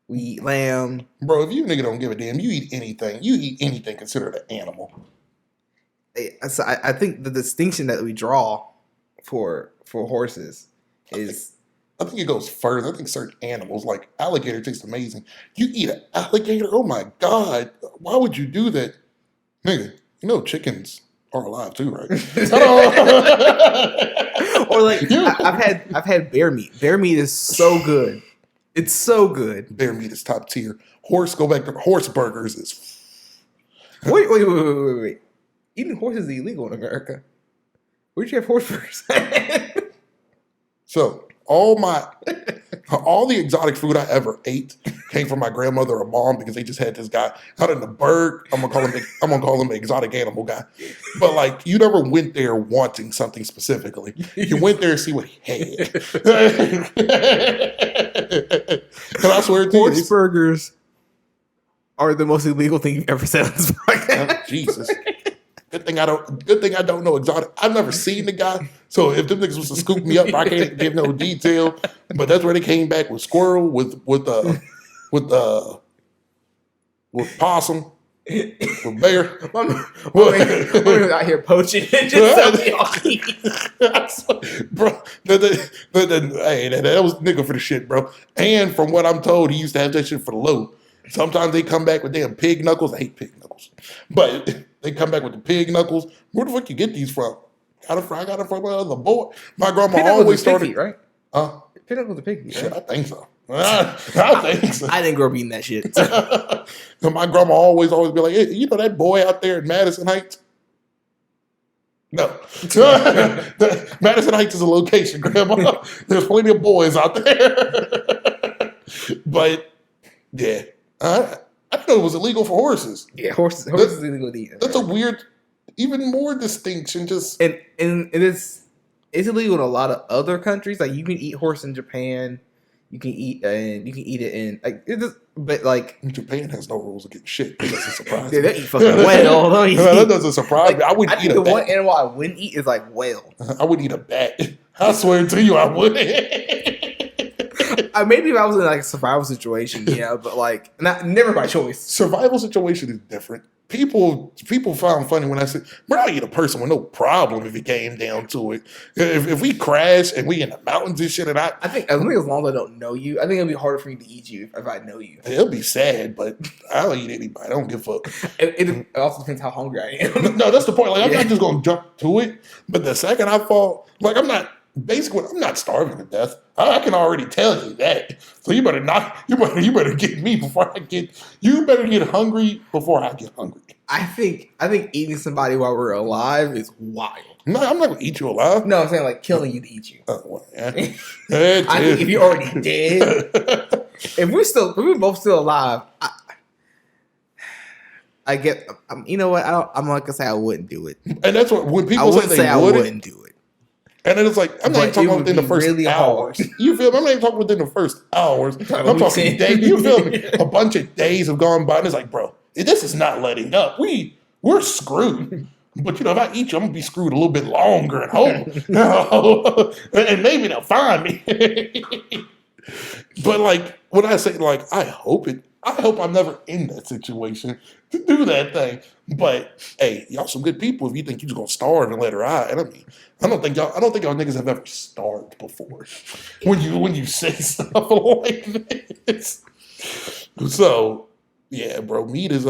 we eat lamb. Bro, if you nigga don't give a damn, you eat anything considered an animal. So I think the distinction that we draw for horses is... I think it goes further. I think certain animals, like alligator, tastes amazing. You eat an alligator? Oh my God. Why would you do that? Nigga, you know chickens are alive too, right? Or like, I've had bear meat. Bear meat is so good. It's so good. Bear meat is top tier. Horse burgers is... Wait. Eating horses is illegal in America. Where'd you have horse burgers? So all the exotic food I ever ate came from my grandmother or mom because they just had this guy out in the bird. I'm gonna call him an exotic animal guy. But like you never went there wanting something specifically. You went there to see what he had. And I swear to you, Horse burgers are the most illegal thing you've ever said on this podcast. Jesus. Good thing I don't know exotic. I've never seen the guy, so if them niggas was to scoop me up, I can't give no detail. But that's where they came back with squirrel, with possum, with bear. We're out here poaching it just so we all eat. Bro, hey, that was nigga for the shit, bro. And from what I'm told, he used to have that shit for the low. Sometimes they come back with damn pig knuckles. I hate pig knuckles, but they come back with the pig knuckles. Where the fuck you get these from? I got it from my other boy. My grandma always started, feet, right? Pig knuckles are pig feet, Shit, right? I think so. I think so. I didn't grow up eating that shit. And my grandma always be like, hey, you know that boy out there in Madison Heights? No. Madison Heights is a location, Grandma. There's plenty of boys out there. But yeah. I didn't know it was illegal for horses. Yeah, horses is illegal to eat. That's a weird, even more distinction. Just and it's illegal in a lot of other countries. Like you can eat horse in Japan, you can eat it in like it just, but like Japan has no rules against shit. That doesn't surprise yeah, me. they eat fucking whale. That doesn't surprise me. I wouldn't eat a the bat. one animal I wouldn't eat is like whale. I wouldn't eat a bat. I swear to you, I wouldn't. Maybe if I was in like a survival situation, yeah, but like never by choice. Survival situation is different. people found funny when I said, bro, I eat a person with no problem if it came down to it. If we crash and we in the mountains and shit, and I think as long as I don't know you, I think it'll be harder for me to eat you if I know you. it'll be sad, but I'll eat anybody. I don't give a fuck. It also depends how hungry I am. No, that's the point. Like, I'm not just gonna jump to it, but the second I fall, like, I'm not starving to death. I can already tell you that. So you better get me before I get. You better get hungry before I get hungry. I think eating somebody while we're alive is wild. No, I'm not gonna eat you alive. No, I'm saying like killing you to eat you. Oh, well, yeah. I think if you're already dead, if we're both still alive, I get. You know what? I'm not gonna say I wouldn't do it. And that's what when I people wouldn't say say they I wouldn't do it. And then it's like, I'm not even talking about within the first really hours. hard. You feel me? I'm not even talking within the first hours. I'm talking days. You feel me? A bunch of days have gone by, and it's like, bro, this is not letting up. We're screwed. But, if I eat you, I'm going to be screwed a little bit longer at home. And maybe they'll find me. But, like, when I say, like, I hope I'm never in that situation to do that thing. But hey, y'all some good people if you think you're just gonna starve and let her out. And I mean, I don't think y'all niggas have ever starved before. When you say stuff like this. So yeah, bro, meat is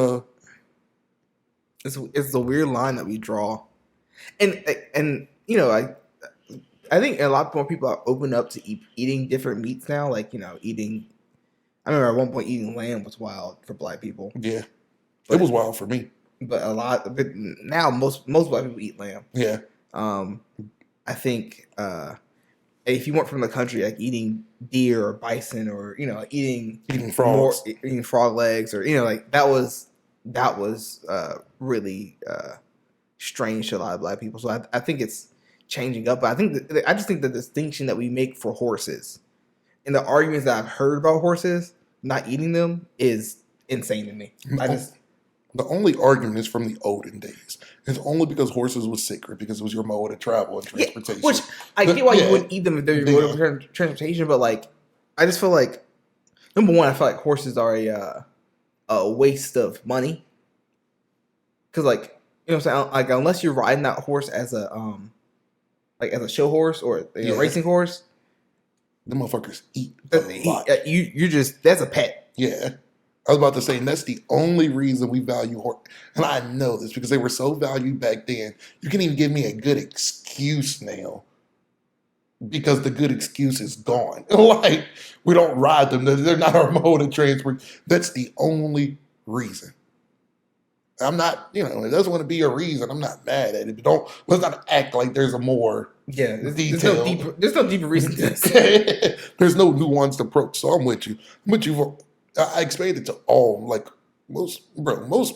it's a weird line that we draw. And I think a lot more people are open up to eating different meats now, like, eating. I remember at one point eating lamb was wild for black people. Yeah, it was wild for me. But now most black people eat lamb. Yeah. I think if you weren't from the country, like eating deer or bison or eating frogs, eating frog legs, or like that was really strange to a lot of black people. So I think it's changing up. But I just think the distinction that we make for horses and the arguments that I've heard about horses not eating them is insane to me. The only argument is from the olden days. It's only because horses was sacred, because it was your mode of travel and transportation. Yeah, which I get why you wouldn't eat them if they're your mode of transportation, but like, I just feel like, number one, I feel like horses are a waste of money. Because like, what I'm saying? Like, unless you're riding that horse as a show horse or a racing horse, the motherfuckers eat a lot. You're just, that's a pet. Yeah. I was about to say, and that's the only reason we value horse. And I know this because they were so valued back then. You can't even give me a good excuse now because the good excuse is gone. Like, we don't ride them. They're not our mode of transport. That's the only reason. I'm not, it doesn't want to be a reason. I'm not mad at it. But let's not act like there's a more detail. There's no deeper reason to this. There's no nuanced approach. So I'm with you. I explained it to all, like most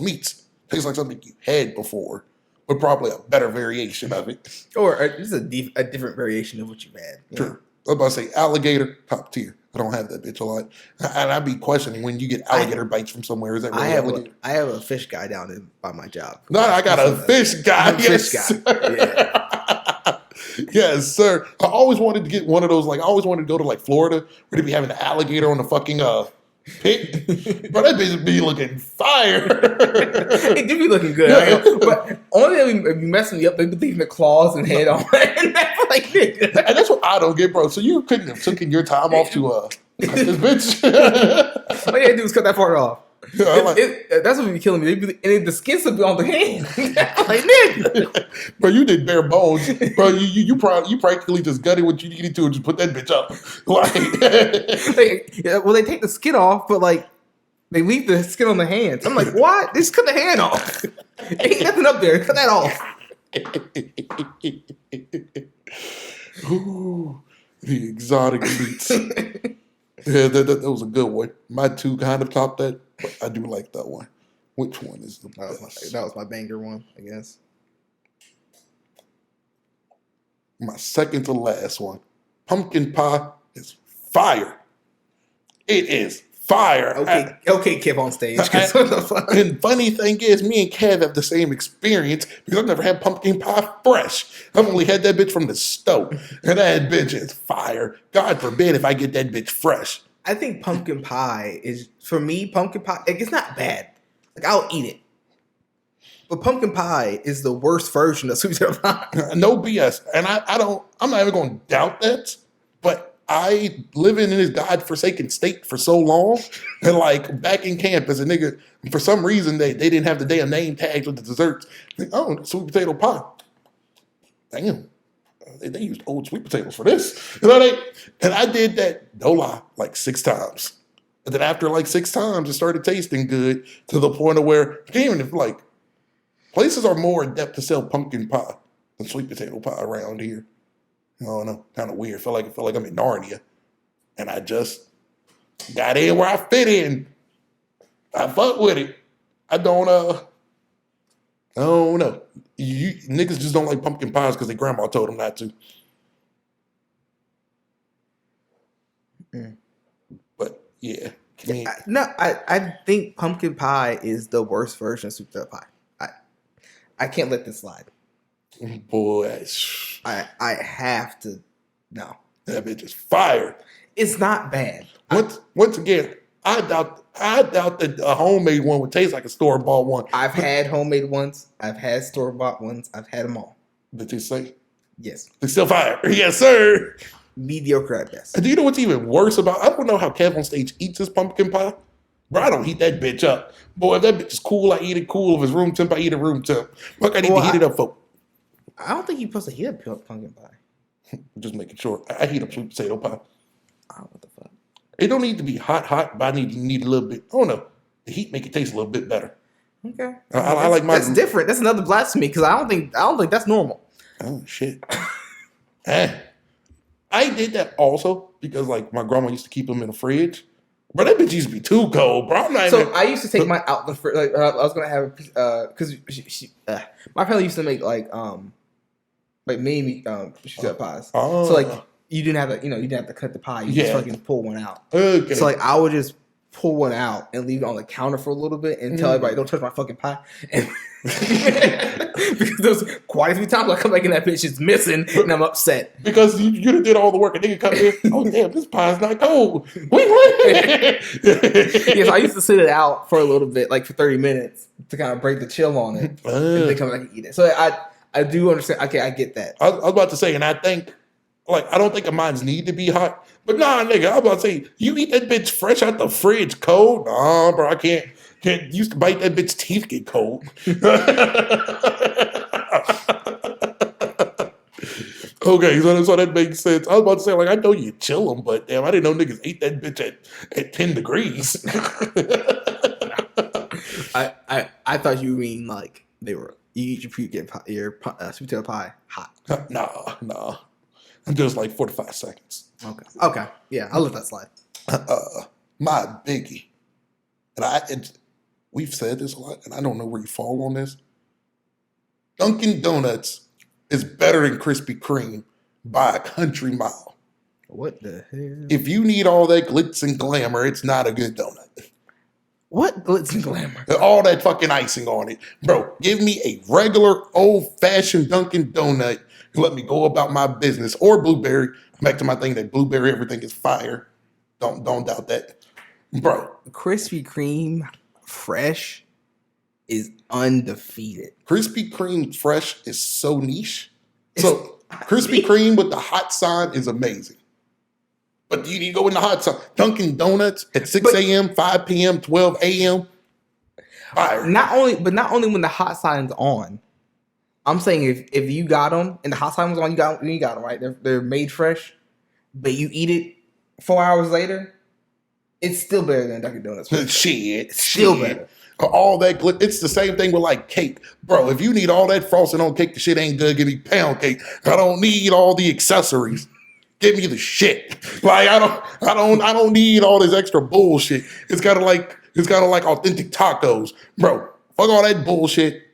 meats taste like something you had before, but probably a better variation of it. Or just a different variation of what you've had. Sure. I was about to say alligator, top tier. I don't have that bitch a lot. And I'd be questioning when you get alligator bites from somewhere. Is that really alligator? I have a fish guy down by my job. No, I got a fish guy. Fish guy. Yeah. Yes, sir. I always wanted to get one of those. Like, I always wanted to go to like Florida where they be having an alligator on the fucking pit, but that bitch be looking fire. It do be looking good, right? But only thing be messing me up, they be leaving the claws and head on, and that's like, nigga. And that's what I don't get, bro. So you couldn't have taken your time off to this bitch. All you had to do is cut that part off. Yeah, that's what be killing me. The skin still be on the hand. Like, nigga. Bro, you did bare bones. Bro, you practically just gutted what you needed to and just put that bitch up. Well, they take the skin off, but like they leave the skin on the hands. I'm like, what? Just cut the hand off. Ain't nothing up there. Cut that off. Ooh, the exotic meats. Yeah, that was a good one. My two kind of topped that, but I do like that one. Which one is the best? That was my banger one, I guess. My second to last one. Pumpkin pie is fire. It is fire. Okay, Kev on stage. And funny thing is, me and Kev have the same experience because I've never had pumpkin pie fresh. I've only had that bitch from the stove. And that bitch is fire. God forbid if I get that bitch fresh. I think pumpkin pie is, for me, like, it's not bad. Like, I'll eat it. But pumpkin pie is the worst version of sweet potato pie. No BS. And I'm not even going to doubt that, but I living in this godforsaken state for so long, and like back in camp as a nigga, for some reason they didn't have the damn name tags with the desserts. Like, oh, sweet potato pie. Damn. They used old sweet potatoes for this. You know, and I did that, no lie, like 6 times. And then after like 6 times, it started tasting good to the point of where, even if like, places are more adept to sell pumpkin pie than sweet potato pie around here. I don't know, kind of weird. Feel like I'm in Narnia. And I just got in where I fit in. I fuck with it. I don't know. You niggas just don't like pumpkin pies because their grandma told them not to. Mm. But yeah. I think pumpkin pie is the worst version of sweet potato pie. I can't let this slide. Boy, I have to. No, that bitch is fire. It's not bad. Once again, I doubt that a homemade one would taste like a store-bought one. I've had homemade ones. I've had store-bought ones. I've had them all. Did you say? Yes. They're still fire. Yes, sir. Mediocre at best. And do you know what's even worse about? I don't know how Kev on stage eats his pumpkin pie. Bro, I don't heat that bitch up. Boy, if that bitch is cool, I eat it cool. If it's room temp, I eat it room temp. Fuck, I need to heat it up for. I don't think you're supposed to heat up pumpkin pie. Just making sure. I heat up sweet potato pie. Oh, what the fuck? It don't need to be hot, but I need a little bit. Oh no, the heat make it taste a little bit better. Okay, I like my. That's different. That's another blasphemy because I don't think that's normal. Oh shit. I did that also because like my grandma used to keep them in the fridge. But that bitch used to be too cold, bro. I used to take mine out the fridge. Like I was gonna have because my family used to make like mini sweet pies. Oh. So like you didn't have to cut the pie. You just fucking pull one out. Okay. So like I would just pull one out and leave it on the counter for a little bit and tell everybody don't touch my fucking pie. And because there's quite a few times I come back and that bitch is missing and I'm upset. Because you did all the work. A nigga come in, oh damn, this pie's not cold. Yes, I used to sit it out for a little bit, like for 30 minutes to kind of break the chill on it and then come back and eat it. So I do understand. Okay, I get that. I was about to say, and I think, like, I don't think mine's need to be hot. But nah, nigga, I was about to say, you eat that bitch fresh out the fridge cold? Nah, bro, I can't used to bite that bitch teeth get cold. Okay, so that makes sense. I was about to say, like, I know you chill them, but damn, I didn't know niggas ate that bitch at 10 degrees. I thought you mean like you eat your sweet potato pie hot. Nah. I'm just like 4 to 5 seconds. Okay. Yeah, I'll let that slide. My biggie, and we've said this a lot, and I don't know where you fall on this. Dunkin' Donuts is better than Krispy Kreme by a country mile. What the hell? If you need all that glitz and glamour, it's not a good donut. What glitz and glamour? All that fucking icing on it. Bro, give me a regular old-fashioned Dunkin' Donut and let me go about my business. Or blueberry. Back to my thing that blueberry, everything is fire. Don't doubt that. Bro. Krispy Kreme fresh is undefeated. Krispy Kreme fresh is so niche. So Krispy Kreme with the hot sign is amazing. But you need to go in the hot sign. Dunkin' Donuts at 6 a.m., 5 p.m., 12 a.m. Fire. Not only when the hot sign's on. I'm saying if you got them and the hot sign was on, you got them, right? They're made fresh, but you eat it 4 hours later, it's still better than Dunkin' Donuts. Shit. Still better. All that it's the same thing with like cake. Bro, if you need all that frosting on cake, the shit ain't good. Give me pound cake. I don't need all the accessories. Give me the shit. Like I don't need all this extra bullshit. It's gotta like authentic tacos. Bro, fuck all that bullshit.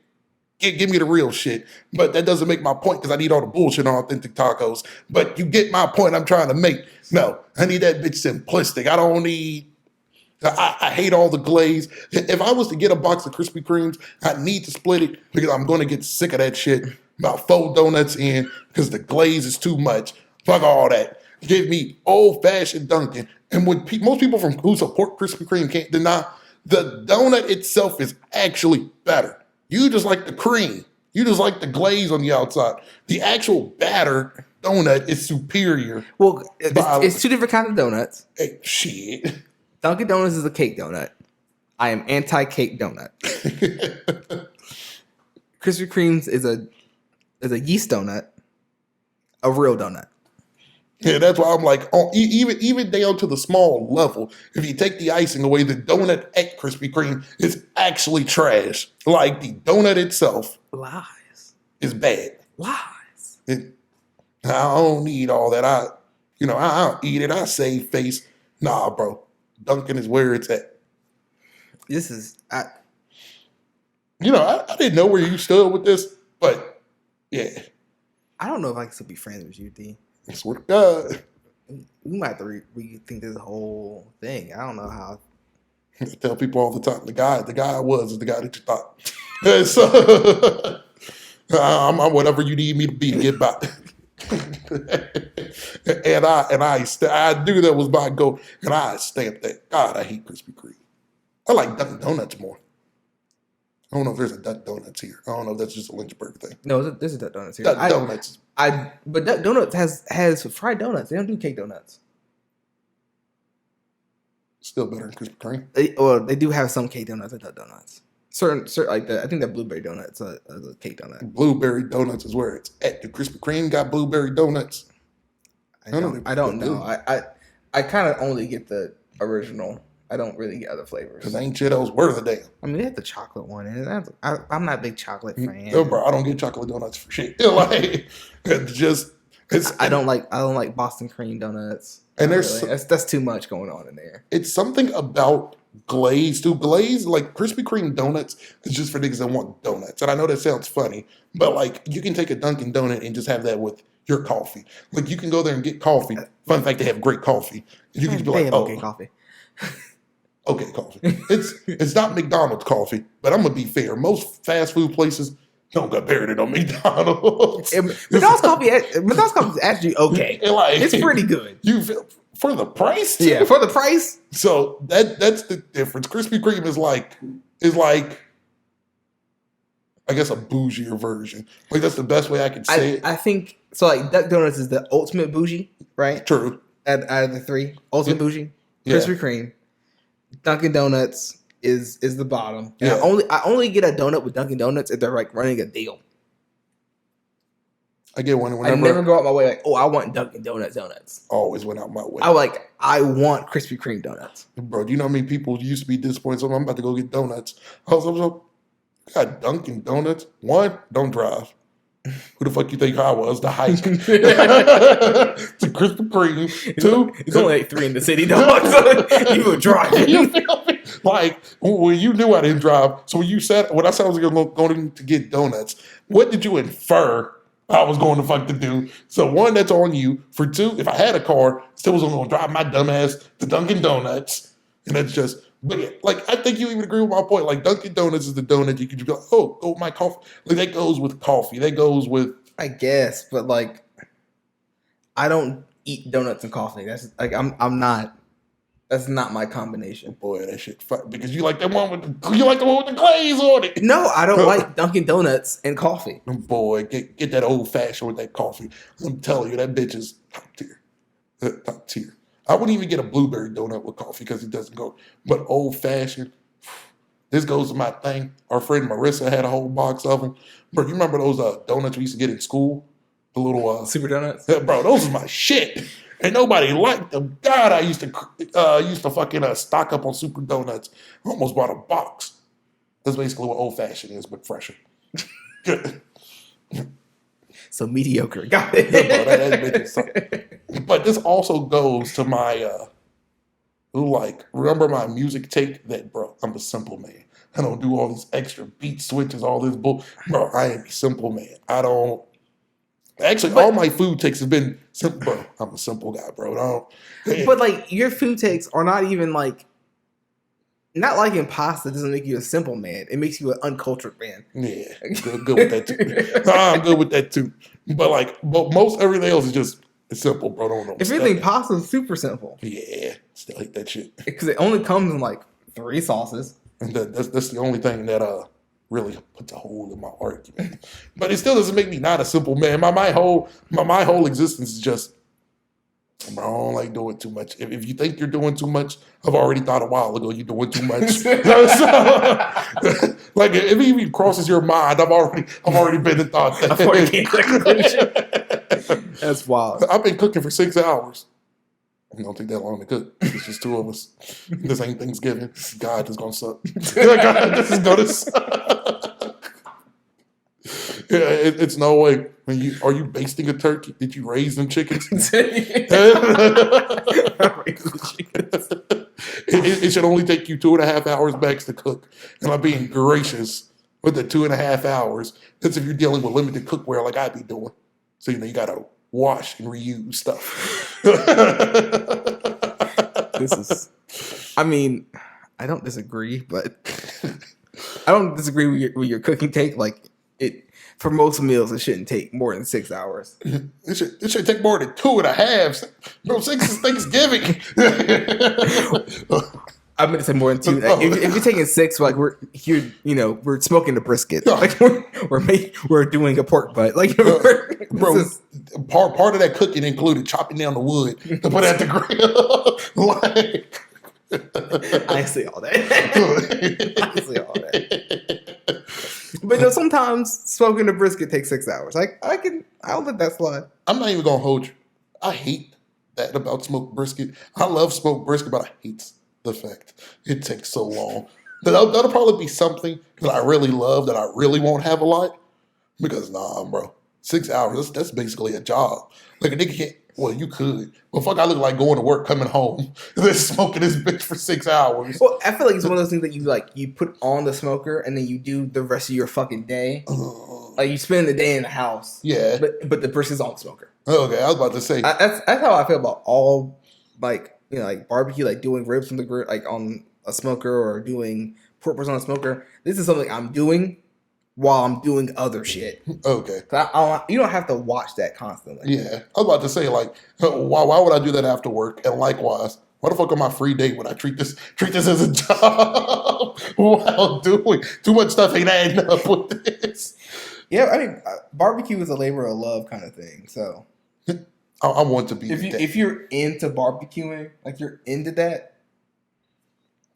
Give me the real shit. But that doesn't make my point because I need all the bullshit on authentic tacos. But you get my point I'm trying to make. No, I need that bitch simplistic. I hate all the glaze. If I was to get a box of Krispy Kremes, I need to split it because I'm going to get sick of that shit. About 4 donuts in because the glaze is too much. Fuck all that. Give me old-fashioned Dunkin'. And what most people who support Krispy Kreme can't deny, the donut itself is actually better. You just like the cream. You just like the glaze on the outside. The actual batter donut is superior. Well, it's two different kinds of donuts. Hey, shit. Dunkin' Donuts is a cake donut. I am anti-cake donut. Krispy Kreme's is a yeast donut, a real donut. Yeah, that's why I'm like, oh, even down to the small level, if you take the icing away, the donut at Krispy Kreme is actually trash. Like the donut itself Lies. is bad. Lies. I don't need all that. I'll eat it. I save face. Nah, bro. Dunkin' is where it's at. I didn't know where you stood with this, but yeah. I don't know if I can still be friends with you, D. I swear to God. We might have to rethink this whole thing. I don't know how. I tell people all the time, the guy I was is the guy that you thought. So, I'm whatever you need me to be to get by. and I knew that was my goal, and I stamped that. God, I hate Krispy Kreme. I like Dunkin' Donuts more. I don't know if there's a Dunkin' Donuts here. I don't know if that's just a Lynchburg thing. No, there's a Dunkin' Donuts here. Dunkin' Donuts. But Dunkin' Donuts has fried donuts. They don't do cake donuts. Still better than Krispy Kreme. They do have some cake donuts at Dunkin' Donuts. Certain like I think that blueberry donut's a cake donut. Blueberry donuts is where it's at. The Krispy Kreme got blueberry donuts. I don't know. I kind of only get the original. I don't really get other flavors. Because ain't shit else worth a damn. I mean, they have the chocolate one, and I'm not a big chocolate fan. No, bro, I don't get chocolate donuts for shit. Like, I don't like Boston cream donuts. And there's that's too much going on in there. It's something about glaze too. Glaze, like Krispy Kreme donuts, is just for niggas that want donuts. And I know that sounds funny, but like you can take a Dunkin' Donut and just have that with your coffee. Like you can go there and get coffee. Fun fact, they have great coffee. And you can just be like, okay, coffee. Okay, coffee. It's not McDonald's coffee, but I'm gonna be fair. Most fast food places don't compare it to McDonald's. McDonald's coffee is actually okay. Like, it's pretty good. You feel for the price? Yeah, for the price. So that's the difference. Krispy Kreme is like I guess a bougier version. Like that's the best way I can say it. I think so. Like Dunkin' Donuts is the ultimate bougie, right? True. Out of the three, ultimate bougie. Krispy Kreme. Dunkin' Donuts is the bottom. And I only get a donut with Dunkin' Donuts if they're like running a deal. I get one whenever. I never go out my way like, oh, I want Dunkin' donuts. Always went out my way. I want Krispy Kreme donuts. Bro, do you know how many people used to be disappointed? So I'm about to go get donuts. I was like, got Dunkin' Donuts. One, don't drive. Who the fuck you think I was? The hike. To Krispy Kreme. Two. It's only like 3 in the city, dog. So you were driving. You feel me? Like, well, you knew I didn't drive. So when I said I was going to get donuts, what did you infer I was going to fuck to do? So one, that's on you. For two, if I had a car, still was going to drive my dumb ass to Dunkin' Donuts. And that's just, but yeah, like, I think you even agree with my point. Like, Dunkin' Donuts is the donut you can just be like, oh, go with my coffee. Like, that goes with coffee. That goes with. I guess, but like, I don't eat donuts and coffee. That's like, I'm not. That's not my combination. Boy, that shit fun because you like the one with the glaze on it. No, I don't like Dunkin' Donuts and coffee. Boy, get that old fashioned with that coffee. I'm telling you, that bitch is top tier. Top tier. I wouldn't even get a blueberry donut with coffee because it doesn't go. But old fashioned, this goes to my thing. Our friend Marissa had a whole box of them. Bro, you remember those donuts we used to get in school? The little super donuts. Bro, those are my shit. And nobody liked them. God, I used to fucking stock up on super donuts. I almost bought a box. That's basically what old fashioned is, but fresher. So mediocre. Got it. But this also goes to my remember my music take that, bro, I'm a simple man. I don't do all these extra beat switches, all this bull. Bro, I am a simple man. I don't. Actually, all my food takes have been simple, bro. I'm a simple guy, bro. But like your food takes are not even like, not liking pasta doesn't make you a simple man. It makes you an uncultured man. Yeah, good with that too. I'm good with that too. But most everything else is just simple, bro. Don't know. If anything, pasta is super simple. Yeah, still hate that shit because it only comes in like 3 sauces. And that's the only thing that really puts a hole in my argument. But it still doesn't make me not a simple man. My whole existence is just, bro, I don't like doing too much. If you think you're doing too much, I've already thought a while ago you're doing too much. So, like if it even crosses your mind, I've already been in thought that. I've already came to that conclusion. That's wild. I've been cooking for 6 hours. It don't take that long to cook. It's just two of us. This ain't Thanksgiving. God is gonna suck. God, this is gonna suck. Yeah, it's no way. Are you basting a turkey? Did you raise them chickens? It should only take you 2.5 hours max to cook. And I'm being gracious with the 2.5 hours. That's if you're dealing with limited cookware like I be doing. So you gotta wash and reuse stuff. I mean, I don't disagree, but I don't disagree with your cooking take. Like for most meals, it shouldn't take more than 6 hours. It should take more than 2.5. Bro, 6 is Thanksgiving. I'm gonna say more than 2. If you're taking 6, like we're smoking the brisket, like we're doing a pork butt, like bro. Part of that cooking included chopping down the wood to put at the grill. Like, I see all that. But no, sometimes smoking the brisket takes 6 hours. Like I'll let that slide. I'm not even gonna hold you. I hate that about smoked brisket. I love smoked brisket, but I hate the fact it takes so long. That'll probably be something that I really love that I really won't have a lot. Because bro, 6 hours, that's basically a job. Like a nigga can't, well, you could. Well, fuck, I look like going to work, coming home, and then smoking this bitch for 6 hours. Well, I feel like it's one of those things that you put on the smoker and then you do the rest of your fucking day. Like you spend the day in the house. Yeah. But the brisket's on the smoker. Okay, I was about to say. That's how I feel about all, like, like barbecue, like doing ribs from the grill, like on a smoker, or doing pork ribs on a smoker. This is something I'm doing while I'm doing other shit. Okay. You don't have to watch that constantly. Yeah. I was about to say, like, why would I do that after work? And likewise, why the fuck on my free day would I treat this as a job while doing too much stuff ain't adding up with this? Yeah, I mean, barbecue is a labor of love kind of thing. So I want to be. If you're into barbecuing, like you're into that,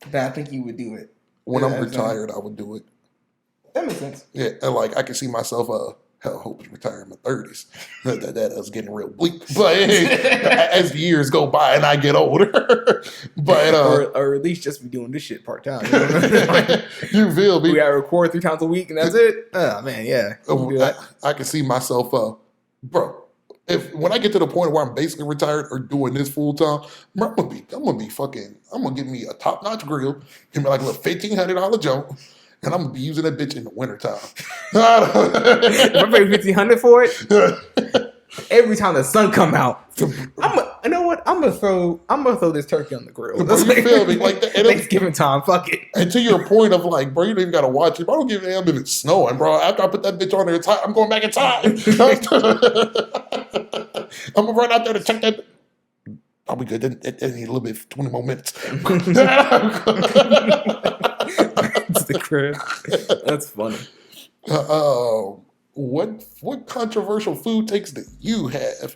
then I think you would do it. When I'm retired, I would do it. That makes sense. Yeah, and like I can see myself. Hope retire in my 30s. That is getting real bleak. But as the years go by and I get older, but or at least just be doing this shit part time. You feel me? We gotta record 3 times a week and that's it. Oh man, yeah. I can see myself, bro. When I get to the point where I'm basically retired or doing this full time, I'm gonna get me a top notch grill, give me like a little $1,500 jump. And I'm gonna be using that bitch in the wintertime. If I pay $1,500 for it, every time the sun come out, you know what? I'm gonna throw this turkey on the grill. Bro, you feel me? Like Thanksgiving time, fuck it. And to your point of like, bro, you don't even gotta watch it. Bro, I don't give a damn if it's snowing, bro. After I put that bitch on there, I'm going back in time. I'm gonna run out there to check that. I'll be good. It need a little bit, 20 more minutes. The crib. That's funny. What controversial food takes that you have?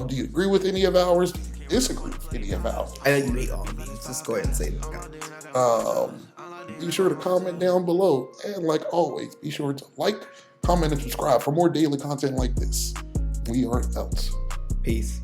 Do you agree with any of ours? Do you disagree with any of ours? I know you hate all of these. Just go ahead and say it in the comments. Be sure to comment down below. And like always, be sure to like, comment, and subscribe for more daily content like this. We are out. Peace.